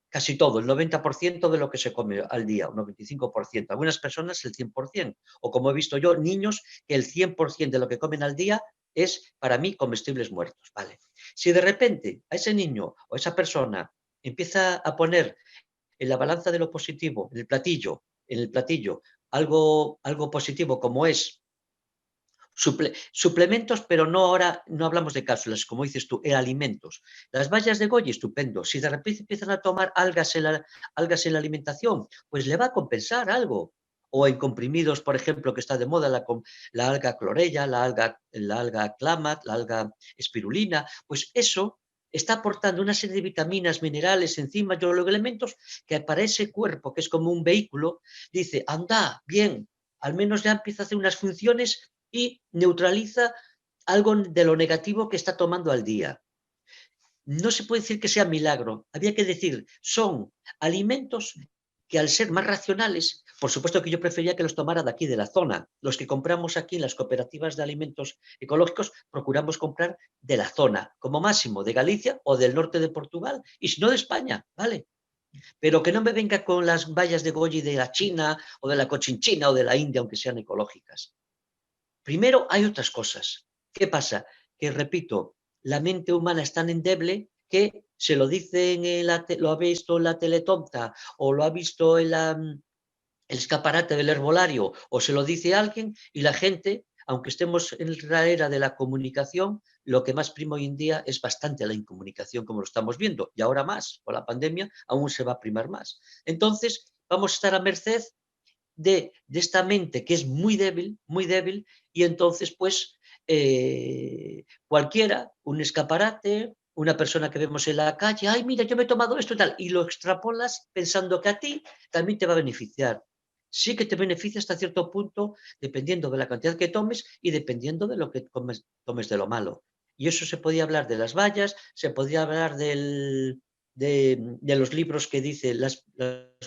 S2: casi todo, el 90% de lo que se come al día, un 95%. Algunas personas el 100%. O como he visto yo, niños que el 100% de lo que comen al día es, para mí, comestibles muertos. Vale. Si de repente a ese niño o a esa persona empieza a poner en la balanza de lo positivo, en el platillo, algo positivo como es suplementos, pero no ahora, no hablamos de cápsulas, como dices tú, alimentos. Las bayas de goji, estupendo. Si de repente empiezan a tomar algas en la alimentación, pues le va a compensar algo. O en comprimidos, por ejemplo, que está de moda la alga clorella, la alga clamat, la alga espirulina, pues eso está aportando una serie de vitaminas, minerales, enzimas y elementos que para ese cuerpo, que es como un vehículo, dice, anda, bien, al menos ya empieza a hacer unas funciones y neutraliza algo de lo negativo que está tomando al día. No se puede decir que sea milagro, había que decir, son alimentos que al ser más racionales por supuesto que yo prefería que los tomara de aquí, de la zona. Los que compramos aquí en las cooperativas de alimentos ecológicos, procuramos comprar de la zona, como máximo de Galicia o del norte de Portugal, y si no de España, ¿vale? Pero que no me venga con las bayas de goji de la China o de la cochinchina o de la India, aunque sean ecológicas. Primero, hay otras cosas. ¿Qué pasa? Que, repito, la mente humana es tan endeble que se lo dicen lo ha visto en la teletonta o lo ha visto en el escaparate del herbolario o se lo dice alguien y la gente, aunque estemos en la era de la comunicación, lo que más prima hoy en día es bastante la incomunicación, como lo estamos viendo, y ahora más, con la pandemia, aún se va a primar más. Entonces, vamos a estar a merced de esta mente que es muy débil, y entonces, pues, cualquiera, un escaparate, una persona que vemos en la calle, ay, mira, yo me he tomado esto y tal, y lo extrapolas pensando que a ti también te va a beneficiar. Sí que te beneficia hasta cierto punto, dependiendo de la cantidad que tomes y dependiendo de lo que tomes de lo malo. Y eso se podía hablar de las vallas, se podía hablar de los libros que dicen los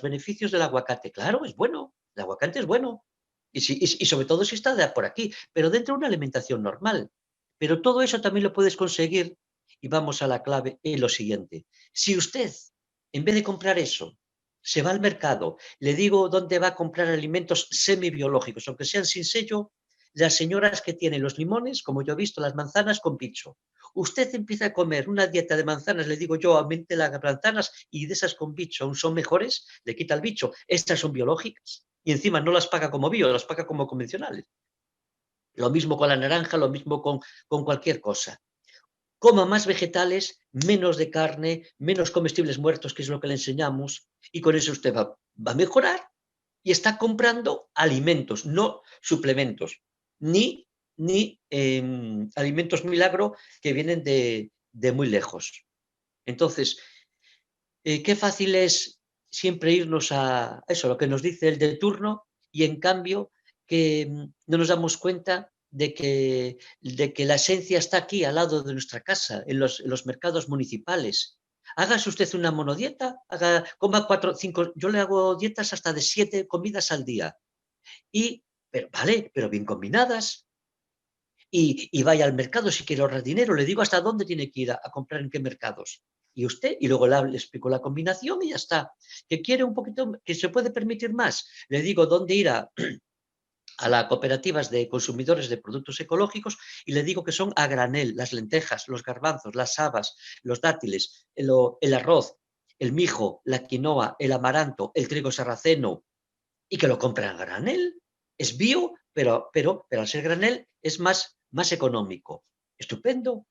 S2: beneficios del aguacate. Claro, es bueno, el aguacate es bueno. Y sobre todo si está por aquí, pero dentro de una alimentación normal. Pero todo eso también lo puedes conseguir, y vamos a la clave, en lo siguiente. Si usted, en vez de comprar eso, se va al mercado, le digo dónde va a comprar alimentos semibiológicos, aunque sean sin sello, las señoras que tienen los limones, como yo he visto, las manzanas con bicho. Usted empieza a comer una dieta de manzanas, le digo yo, aumente las manzanas, y de esas con bicho aún son mejores, le quita el bicho. Estas son biológicas y encima no las paga como bio, las paga como convencionales. Lo mismo con la naranja, lo mismo con cualquier cosa. Coma más vegetales, menos de carne, menos comestibles muertos, que es lo que le enseñamos, y con eso usted va a mejorar y está comprando alimentos, no suplementos, ni alimentos milagro que vienen de muy lejos. Entonces, qué fácil es siempre irnos a eso, lo que nos dice el de turno, y en cambio que no nos damos cuenta de que la esencia está aquí, al lado de nuestra casa, en los mercados municipales. Hágase usted una monodieta, coma 4, 5, yo le hago dietas hasta de 7 comidas al día. Pero, vale, pero bien combinadas. Y vaya al mercado si quiere ahorrar dinero. Le digo hasta dónde tiene que ir a comprar, en qué mercados. Y usted, y luego le explico la combinación y ya está. Que quiere un poquito, que se puede permitir más, le digo dónde ir a las cooperativas de consumidores de productos ecológicos y le digo que son a granel, las lentejas, los garbanzos, las habas, los dátiles, el arroz, el mijo, la quinoa, el amaranto, el trigo sarraceno, y que lo compren a granel. Es bio, pero al ser granel es más económico. Estupendo.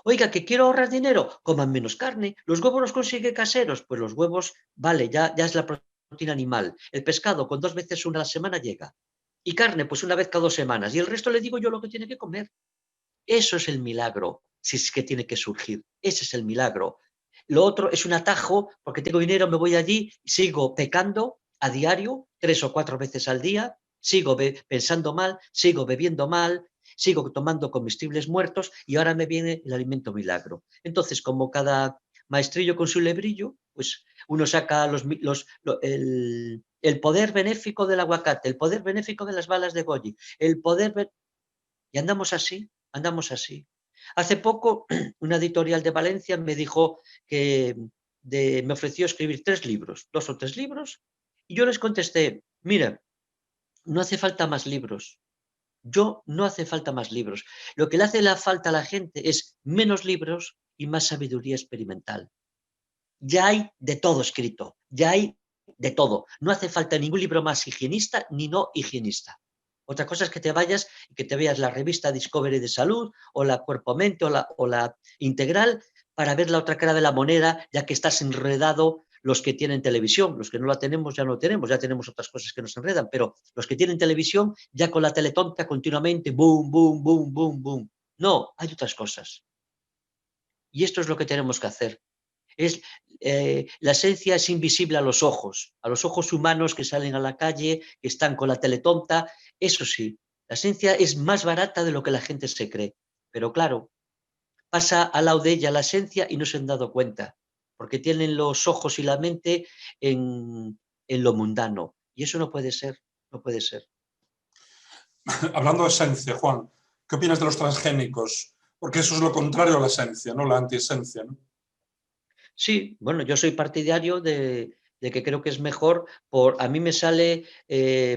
S2: Oiga, que quiero ahorrar dinero, coman menos carne. ¿Los huevos los consigue caseros? Pues los huevos, vale, ya es la proteína animal. El pescado, con 2 veces una a la semana llega. Y carne, pues una vez cada 2 semanas. Y el resto le digo yo lo que tiene que comer. Eso es el milagro, si es que tiene que surgir. Ese es el milagro. Lo otro es un atajo, porque tengo dinero, me voy allí, sigo pecando a diario, 3 o 4 veces al día, sigo pensando mal, sigo bebiendo mal, sigo tomando comestibles muertos, y ahora me viene el alimento milagro. Entonces, como cada maestrillo con su lebrillo, pues uno saca el poder benéfico del aguacate, el poder benéfico de las balas de goji, y andamos así, andamos así. Hace poco, una editorial de Valencia me dijo que me ofreció escribir 3 libros, 2 o 3 libros, y yo les contesté, mira, no hace falta más libros. No hace falta más libros. Lo que le hace la falta a la gente es menos libros y más sabiduría experimental. Ya hay de todo escrito, ya hay de todo. No hace falta ningún libro más higienista ni no higienista. Otra cosa es que te vayas y que te veas la revista Discovery de Salud o la Cuerpo Mente o la Integral para ver la otra cara de la moneda, ya que estás enredado los que tienen televisión. Los que no la tenemos ya no tenemos, ya tenemos otras cosas que nos enredan, pero los que tienen televisión ya con la teletonta continuamente, boom, boom, boom, boom, boom. No, hay otras cosas. Y esto es lo que tenemos que hacer. La esencia es invisible a los ojos humanos que salen a la calle, que están con la teletonta. Eso sí, la esencia es más barata de lo que la gente se cree. Pero claro, pasa al lado de ella la esencia y no se han dado cuenta, porque tienen los ojos y la mente en lo mundano. Y eso no puede ser, no puede ser.
S1: Hablando de esencia, Juan, ¿qué opinas de los transgénicos? Porque eso es lo contrario a la esencia, ¿no? La antiesencia, ¿no?
S2: Sí, bueno, yo soy partidario de que creo que es mejor, a mí me sale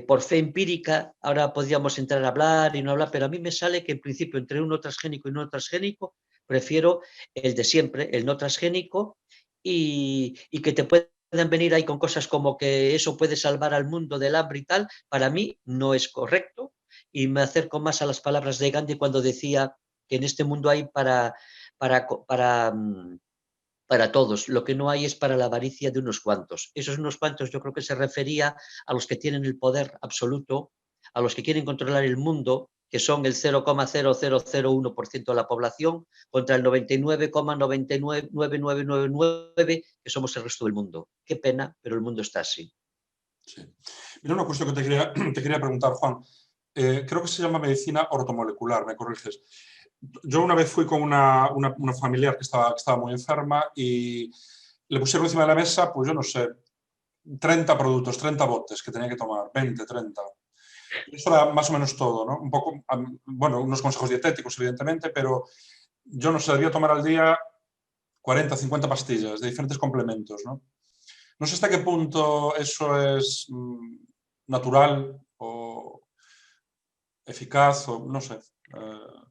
S2: por fe empírica, ahora podríamos entrar a hablar y no hablar, pero a mí me sale que en principio entre un no transgénico y no transgénico, prefiero el de siempre, el no transgénico, y que te puedan venir ahí con cosas como que eso puede salvar al mundo del hambre y tal, para mí no es correcto, y me acerco más a las palabras de Gandhi cuando decía que en este mundo hay para todos, lo que no hay es para la avaricia de unos cuantos. Esos unos cuantos yo creo que se refería a los que tienen el poder absoluto, a los que quieren controlar el mundo, que son el 0,0001% de la población, contra el 99,99999, que somos el resto del mundo. Qué pena, pero el mundo está así.
S1: Sí. Mira, una cuestión que te quería preguntar, Juan. Creo que se llama medicina ortomolecular, me corriges. Yo una vez fui con una familiar que estaba muy enferma y le pusieron encima de la mesa, pues yo no sé, 30 productos, 30 botes que tenía que tomar, 20, 30. Eso era más o menos todo, ¿no? Un poco, bueno, unos consejos dietéticos, evidentemente, pero yo no sé, debía tomar al día 40, 50 pastillas de diferentes complementos, ¿no? No sé hasta qué punto eso es natural o eficaz o no sé.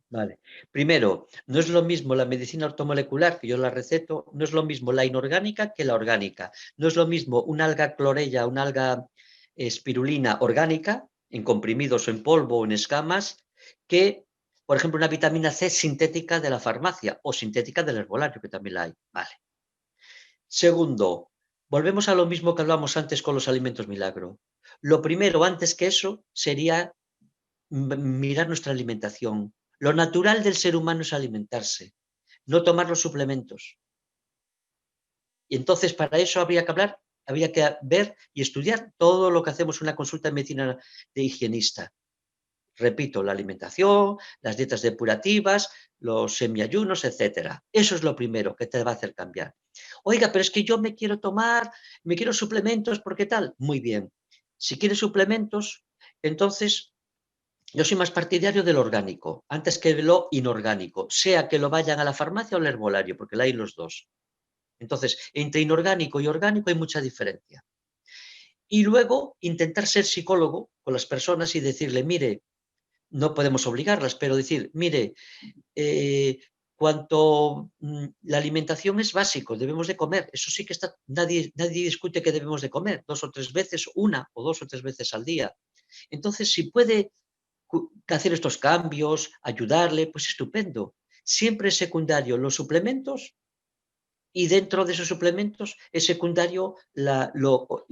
S2: Vale. Primero, no es lo mismo la medicina ortomolecular, que yo la receto, no es lo mismo la inorgánica que la orgánica. No es lo mismo una alga clorella, una alga espirulina orgánica, en comprimidos o en polvo o en escamas, que, por ejemplo, una vitamina C sintética de la farmacia o sintética del herbolario, que también la hay. Vale. Segundo, volvemos a lo mismo que hablamos antes con los alimentos milagro. Lo primero, antes que eso, sería mirar nuestra alimentación. Lo natural del ser humano es alimentarse, no tomar los suplementos. Y entonces para eso habría que ver y estudiar todo lo que hacemos en una consulta de medicina de higienista. Repito, la alimentación, las dietas depurativas, los semiayunos, etcétera. Eso es lo primero que te va a hacer cambiar. Oiga, pero es que yo me quiero suplementos, ¿por qué tal? Muy bien. Si quieres suplementos, entonces yo soy más partidario del orgánico, antes que de lo inorgánico, sea que lo vayan a la farmacia o al herbolario, porque la hay los dos. Entonces, entre inorgánico y orgánico hay mucha diferencia. Y luego intentar ser psicólogo con las personas y decirle, mire, no podemos obligarlas, pero decir, mire, eh, la alimentación es básico, debemos de comer, eso sí que está, nadie discute que debemos de comer 2 o 3 veces, 1 o 2 o 3 veces al día. Entonces, si puede hacer estos cambios, ayudarle, pues estupendo. Siempre es secundario los suplementos y dentro de esos suplementos es secundario lo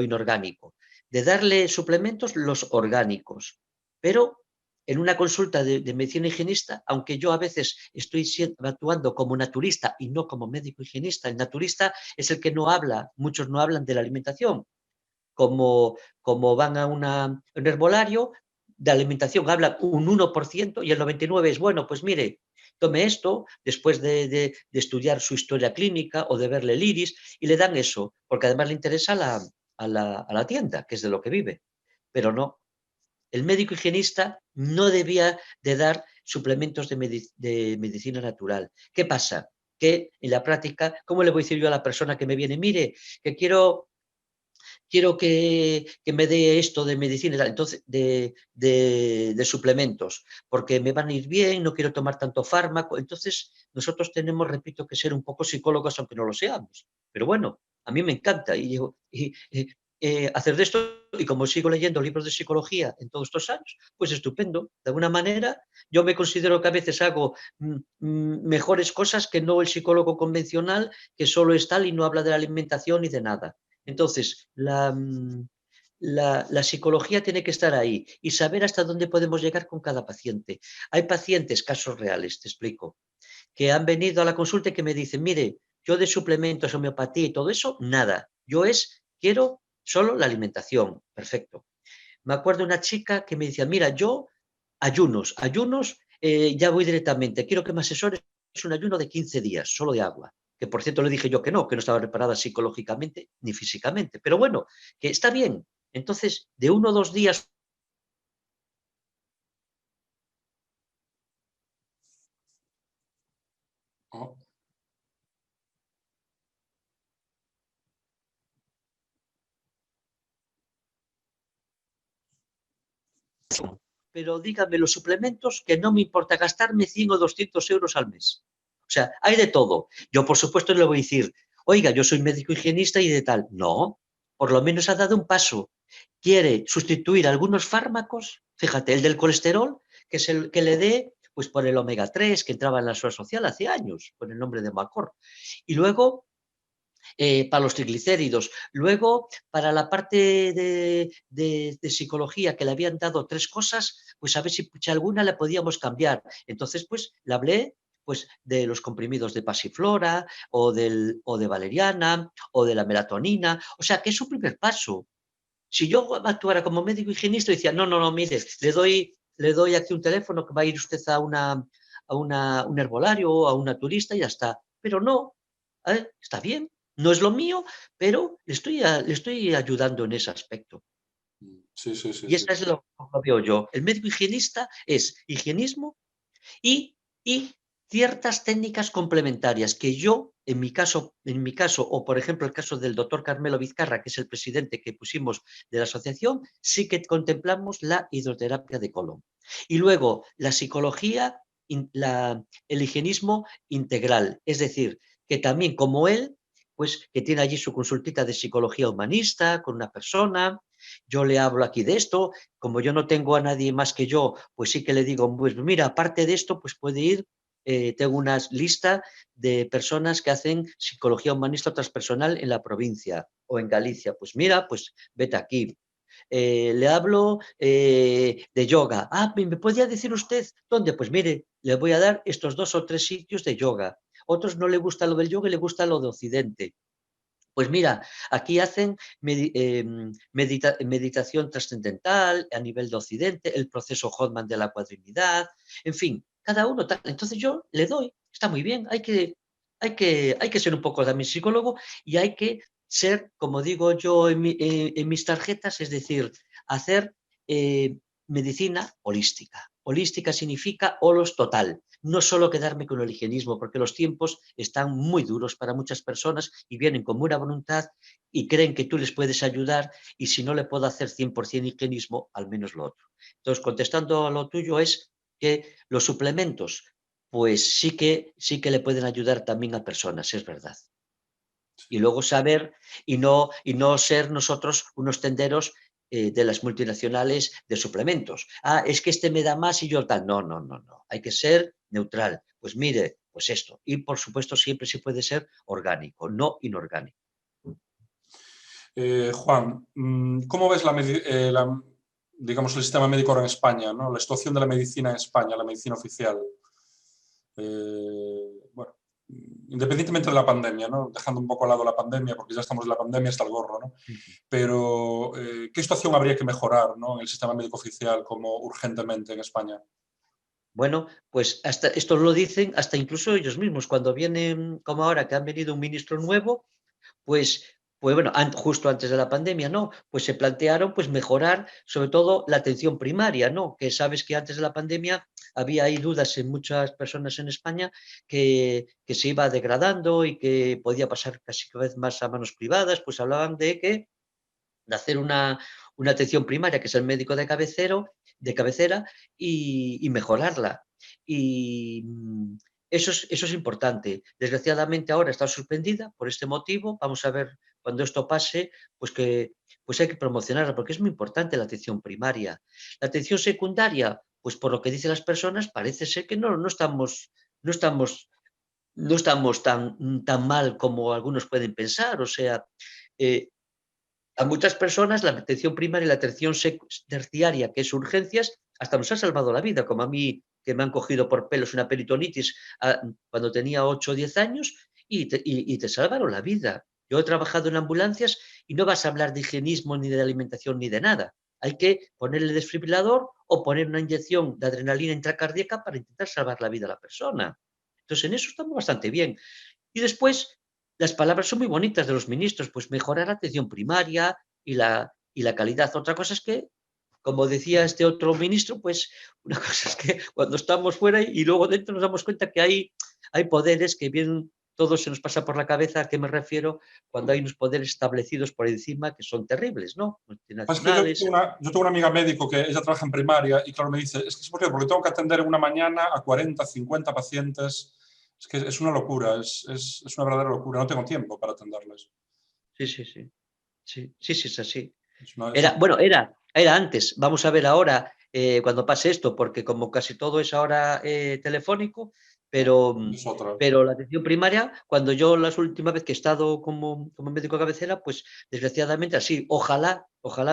S2: inorgánico. De darle suplementos los orgánicos. Pero en una consulta de medicina higienista, aunque yo a veces estoy actuando como naturista y no como médico higienista, el naturista es el que no habla, muchos no hablan de la alimentación, como van a un herbolario, de alimentación hablan un 1% y el 99% es, bueno, pues mire, tome esto después de estudiar su historia clínica o de verle el iris y le dan eso, porque además le interesa a la tienda, que es de lo que vive. Pero no, el médico higienista no debía de dar suplementos de medicina natural. ¿Qué pasa? Que en la práctica, ¿cómo le voy a decir yo a la persona que me viene? Mire, que quiero que me dé esto de medicina, entonces de suplementos, porque me van a ir bien, no quiero tomar tanto fármaco. Entonces, nosotros tenemos, repito, que ser un poco psicólogos, aunque no lo seamos. Pero bueno, a mí me encanta hacer de esto, y como sigo leyendo libros de psicología en todos estos años, pues estupendo. De alguna manera, yo me considero que a veces hago mejores cosas que no el psicólogo convencional, que solo es tal y no habla de la alimentación ni de nada. Entonces, la psicología tiene que estar ahí y saber hasta dónde podemos llegar con cada paciente. Hay pacientes, casos reales, te explico, que han venido a la consulta y que me dicen, mire, yo de suplementos, homeopatía y todo eso, nada. Quiero solo la alimentación. Perfecto. Me acuerdo de una chica que me decía, mira, yo ayunos, ya voy directamente, quiero que me asesores un ayuno de 15 días, solo de agua. que por cierto le dije yo que no estaba preparada psicológicamente ni físicamente, pero bueno, que está bien. Entonces, de 1 o 2 días
S1: Oh,
S2: pero dígame los suplementos que no me importa gastarme 100 o 200 euros al mes. O sea, hay de todo. Yo, por supuesto, le voy a decir, oiga, yo soy médico higienista y de tal. No, por lo menos ha dado un paso. Quiere sustituir algunos fármacos, fíjate, el del colesterol, que es el que le dé, pues por el omega 3 que entraba en la seguridad social hace años, con el nombre de Macor. Y luego para los triglicéridos. Luego, para la parte de psicología, que le habían dado 3 cosas, pues a ver si alguna le podíamos cambiar. Entonces, pues le hablé pues, de los comprimidos de pasiflora o de valeriana o de la melatonina. O sea, que es su primer paso. Si yo actuara como médico higienista, decía, no, mire, le doy aquí un teléfono que va a ir usted un herbolario o a una turista y ya está. Pero no, está bien, no es lo mío, pero le estoy ayudando en ese aspecto.
S1: sí, sí, sí,
S2: Y
S1: sí.
S2: eso es lo veo yo. El médico higienista es higienismo y ciertas técnicas complementarias que yo, en mi caso, o por ejemplo el caso del doctor Carmelo Vizcarra, que es el presidente que pusimos de la asociación, sí que contemplamos la hidroterapia de colon. Y luego la psicología, el higienismo integral, es decir, que también como él, pues que tiene allí su consultita de psicología humanista con una persona, yo le hablo aquí de esto, como yo no tengo a nadie más que yo, pues sí que le digo, pues mira, aparte de esto, pues puede ir, tengo una lista de personas que hacen psicología humanista transpersonal en la provincia o en Galicia. Pues mira, pues vete aquí. Le hablo de yoga. Ah, ¿me podría decir usted dónde? Pues mire, le voy a dar estos 2 o 3 sitios de yoga. Otros no le gusta lo del yoga y le gusta lo de Occidente. Pues mira, aquí hacen meditación trascendental a nivel de Occidente, el proceso Hodman de la cuadrinidad, en fin, cada uno tal. Entonces yo le doy, está muy bien, hay que ser un poco también psicólogo y hay que ser, como digo yo en mis tarjetas, es decir, hacer eh, medicina holística. Holística significa holos total, no solo quedarme con el higienismo, porque los tiempos están muy duros para muchas personas y vienen con buena voluntad y creen que tú les puedes ayudar y si no le puedo hacer 100% higienismo, al menos lo otro. Entonces, contestando a lo tuyo es que los suplementos, pues sí que le pueden ayudar también a personas, es verdad. Y luego saber y no ser nosotros unos tenderos de las multinacionales de suplementos. Ah, es que este me da más y yo tal. No. Hay que ser neutral. Pues mire, pues esto. Y por supuesto siempre se puede ser orgánico, no inorgánico.
S1: Juan, ¿cómo ves digamos, el sistema médico ahora en España, ¿no? La situación de la medicina en España, la medicina oficial? Bueno, independientemente de la pandemia, ¿no? Dejando un poco al lado la pandemia, porque ya estamos en la pandemia hasta el gorro, ¿no? Pero, ¿qué situación habría que mejorar, ¿no? En el sistema médico oficial como urgentemente en España?
S2: Bueno, pues hasta esto lo dicen hasta incluso ellos mismos. Cuando vienen, como ahora que han venido un ministro nuevo, pues, pues bueno, justo antes de la pandemia, ¿no? Pues se plantearon pues mejorar sobre todo la atención primaria, ¿no? Que sabes que antes de la pandemia había ahí dudas en muchas personas en España que se iba degradando y que podía pasar casi cada vez más a manos privadas, pues hablaban de hacer una atención primaria, que es el médico de cabecera, y mejorarla. Y eso es importante. Desgraciadamente ahora está suspendida por este motivo. Vamos a ver cuando esto pase, pues hay que promocionarla, porque es muy importante la atención primaria. La atención secundaria, pues por lo que dicen las personas, parece ser que no estamos, no estamos tan mal como algunos pueden pensar. O sea, eh, a muchas personas la atención primaria y la atención terciaria, que es urgencias, hasta nos ha salvado la vida, como a mí que me han cogido por pelos una peritonitis cuando tenía 8 o 10 años y te salvaron la vida. Yo he trabajado en ambulancias y no vas a hablar de higienismo ni de alimentación ni de nada. Hay que poner el desfibrilador o poner una inyección de adrenalina intracardíaca para intentar salvar la vida a la persona. Entonces, en eso estamos bastante bien. Y después, las palabras son muy bonitas de los ministros, pues mejorar la atención primaria y la calidad. Otra cosa es que, como decía este otro ministro, pues una cosa es que cuando estamos fuera y luego dentro nos damos cuenta que hay poderes que vienen, todo se nos pasa por la cabeza. ¿A qué me refiero? Cuando hay unos poderes establecidos por encima que son terribles, ¿no?
S1: Es que
S2: Multinacionales.
S1: yo tengo una amiga médico que ella trabaja en primaria y claro, me dice, es que es posible porque tengo que atender en una mañana a 40, 50 pacientes. Es que es una locura, es una verdadera locura. No tengo tiempo para atenderles.
S2: Sí, sí, sí. Sí, sí, sí, es así.
S1: Es una,
S2: Bueno, era antes. Vamos a ver ahora cuando pase esto, porque como casi todo es ahora telefónico, pero,
S1: es otra.
S2: pero la atención primaria, cuando yo la última vez que he estado como médico de cabecera, pues desgraciadamente así, ojalá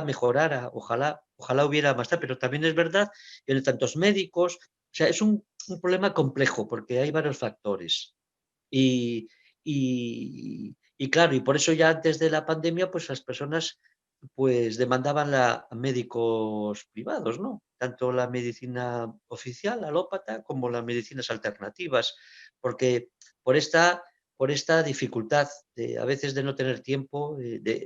S2: mejorara, ojalá hubiera más tal, pero también es verdad que no hay tantos médicos, o sea, es un problema complejo porque hay varios factores. Y, y claro, y por eso ya antes de la pandemia, pues las personas pues demandaban a médicos privados, ¿no? Tanto la medicina oficial, alópata, como las medicinas alternativas, porque por esta, por esta dificultad de a veces de no tener tiempo,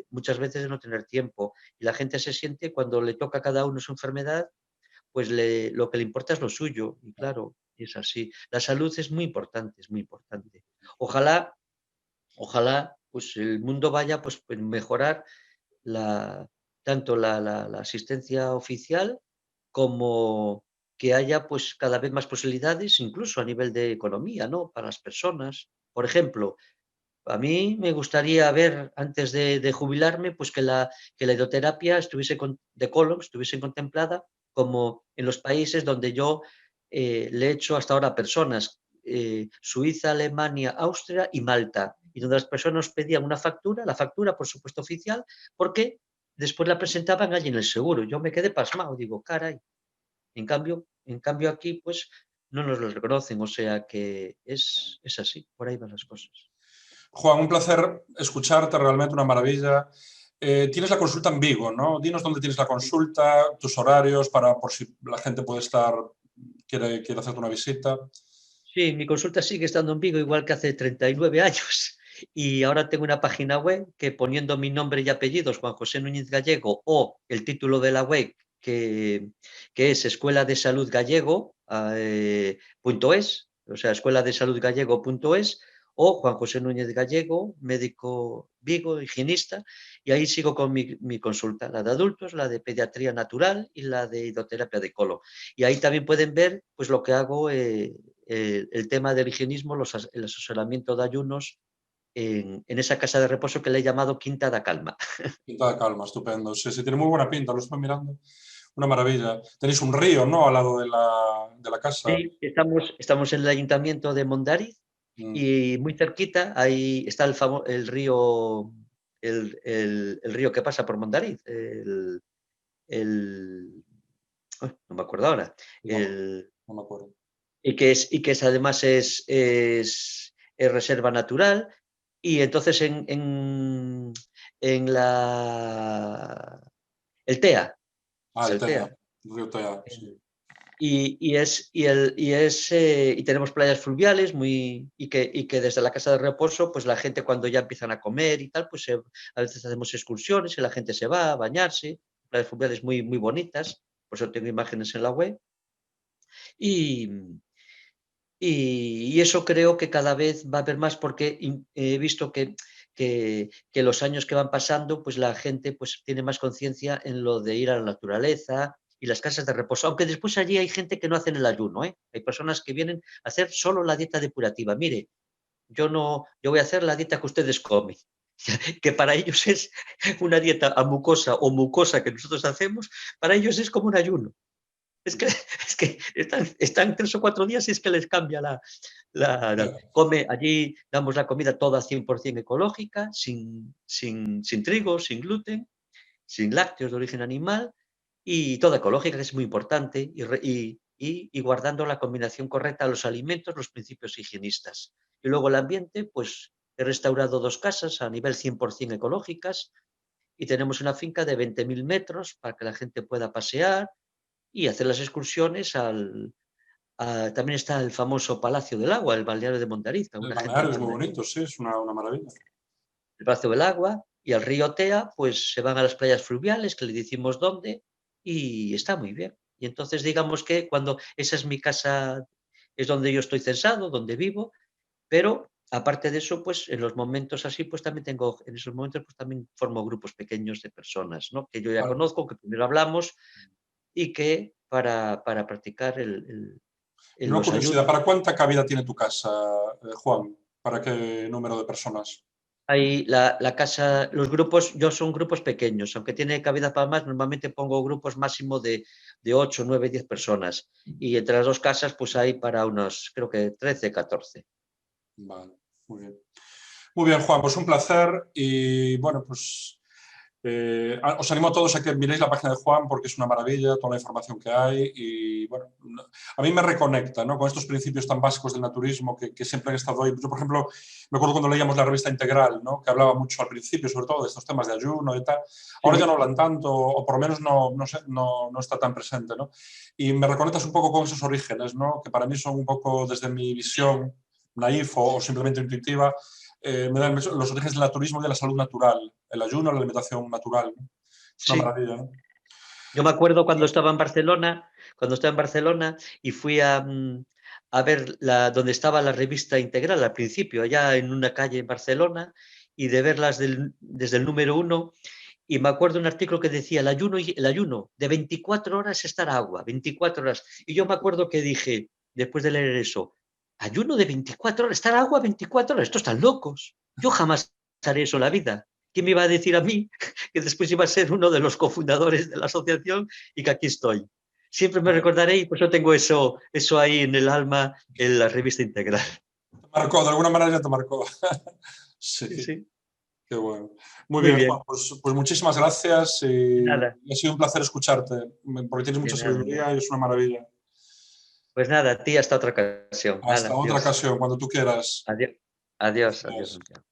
S2: muchas veces de no tener tiempo, y la gente se siente cuando le toca a cada uno su enfermedad, pues lo que le importa es lo suyo, y claro, es así. La salud es muy importante, es muy importante. Ojalá, ojalá, pues el mundo vaya pues mejorar la, tanto la asistencia oficial como que haya pues cada vez más posibilidades, incluso a nivel de economía, ¿no? Para las personas. Por ejemplo, a mí me gustaría ver antes de jubilarme, pues que la hidroterapia de colon estuviese contemplada como en los países donde yo le he hecho hasta ahora a personas, Suiza, Alemania, Austria y Malta, y donde las personas pedían una factura, la factura por supuesto oficial, porque después la presentaban allí en el seguro. Yo me quedé pasmado, digo, caray, en cambio aquí pues no nos lo reconocen, o sea que es así, por ahí van las cosas.
S1: Juan, un placer escucharte, realmente una maravilla. Tienes la consulta en Vigo, ¿no? Dinos dónde tienes la consulta, tus horarios, para por si la gente puede estar, quiere hacerte una visita.
S2: Sí, mi consulta sigue estando en Vigo igual que hace 39 años. Y ahora tengo una página web que poniendo mi nombre y apellidos, Juan José Núñez Gallego, o el título de la web, que es Escuela de Salud Gallego, o sea, escuela de salud gallego.es, o Juan José Núñez Gallego, médico Vigo, higienista, y ahí sigo con mi consulta, la de adultos, la de pediatría natural y la de hidroterapia de colon. Y ahí también pueden ver pues lo que hago, el tema del higienismo, el asesoramiento de ayunos en esa casa de reposo que le he llamado Quinta da Calma.
S1: Pinta de calma, estupendo. Sí, sí, tiene muy buena pinta, lo estoy mirando. Una maravilla. Tenéis un río, ¿no? Al lado de la casa.
S2: Sí, estamos en el ayuntamiento de Mondariz
S1: Mm.
S2: y muy cerquita ahí está el río, el río que pasa por Mondariz, el- no me acuerdo ahora,
S1: No,
S2: el,
S1: no me acuerdo.
S2: y que además es reserva natural. Y entonces en el TEA,
S1: Ah, el
S2: el
S1: Tea,
S2: TEA.
S1: el río Tea, sí.
S2: Y tenemos playas fluviales y que desde la casa de reposo, pues la gente cuando ya empiezan a comer y tal, pues a veces hacemos excursiones y la gente se va a bañarse, playas fluviales muy, muy bonitas, por eso tengo imágenes en la web. Y, y eso creo que cada vez va a haber más porque he visto que los años que van pasando, pues la gente pues tiene más conciencia en lo de ir a la naturaleza y las casas de reposo, aunque después allí hay gente que no hacen el ayuno, ¿eh? Hay personas que vienen a hacer solo la dieta depurativa. Mire, yo no, yo voy a hacer la dieta que ustedes comen, que para ellos es una dieta a mucosa o mucosa que nosotros hacemos, para ellos es como un ayuno. Es que, es que están 3 o 4 días y es que les cambia come, allí damos la comida toda 100% ecológica, sin trigo, sin gluten, sin lácteos de origen animal y toda ecológica, que es muy importante, y guardando la combinación correcta de los alimentos, los principios higienistas. Y luego el ambiente, pues he restaurado 2 casas a nivel 100% ecológicas y tenemos una finca de 20.000 metros para que la gente pueda pasear y hacer las excursiones también está el famoso Palacio del Agua, el balneario de Mondariza.
S1: El
S2: Una gente
S1: balneario es
S2: van
S1: muy
S2: allí,
S1: bonito, sí, es una maravilla.
S2: el Palacio del Agua y al río Tea, pues se van a las playas fluviales, que le decimos dónde, y está muy bien. Y entonces digamos que cuando esa es mi casa, es donde yo estoy censado, donde vivo, pero aparte de eso, pues en los momentos así, pues también tengo, en esos momentos, pues también formo grupos pequeños de personas, ¿no? Que yo ya
S1: Vale.
S2: conozco, que primero hablamos y que para practicar
S1: Y una
S2: los
S1: curiosidad,
S2: ayunos.
S1: ¿para cuánta cabida tiene tu casa, Juan? ¿Para qué número de personas?
S2: Hay la casa, los grupos, yo son grupos pequeños, aunque tiene cabida para más, normalmente pongo grupos máximo de 8, 9, 10 personas. Y entre las dos casas, pues hay para unos, creo que 13, 14.
S1: Vale, muy bien. Muy bien, Juan, pues un placer y bueno, pues os animo a todos a que miréis la página de Juan porque es una maravilla toda la información que hay y bueno, a mí me reconecta, ¿no? Con estos principios tan básicos del naturismo que siempre han estado ahí. Yo, por ejemplo, me acuerdo cuando leíamos la revista Integral, ¿no? Que hablaba mucho al principio, sobre todo de estos temas de ayuno y tal. Ahora ya no
S2: Sí,
S1: hablan tanto, o por lo menos no sé, no está tan presente, ¿no? Y me reconectas un poco con esos orígenes, ¿no? Que para mí son un poco, desde mi visión naif o simplemente intuitiva, me dan los orígenes del naturismo y de la salud natural, el ayuno, la alimentación natural, ¿no? Es una
S2: sí.
S1: maravilla, ¿no?
S2: Yo me acuerdo cuando estaba en Barcelona y fui a ver donde estaba la revista Integral al principio, allá en una calle en Barcelona, y de verlas desde el número uno. Y me acuerdo un artículo que decía el ayuno de 24 horas estar agua, 24 horas. Y yo me acuerdo que dije, después de leer eso, ayuno de 24 horas, estar agua 24 horas, estos están locos. Yo jamás haré eso en la vida. ¿Quién me iba a decir a mí que después iba a ser uno de los cofundadores de la asociación y que aquí estoy? Siempre me recordaré y por eso tengo eso ahí en el alma en la revista Integral.
S1: Te marcó, de alguna manera ya te marcó.
S2: Sí,
S1: Sí,
S2: sí.
S1: qué bueno. Muy
S2: Muy
S1: bien, Juan,
S2: bien.
S1: pues muchísimas gracias
S2: Nada,
S1: y ha sido un placer escucharte, porque tienes
S2: de
S1: mucha
S2: nada.
S1: sabiduría y es una maravilla.
S2: Pues nada, a ti hasta otra ocasión.
S1: Hasta
S2: Nada,
S1: otra
S2: adiós.
S1: ocasión, cuando tú quieras.
S2: Adiós. Adiós, adiós.
S1: Gracias.
S2: Santiago.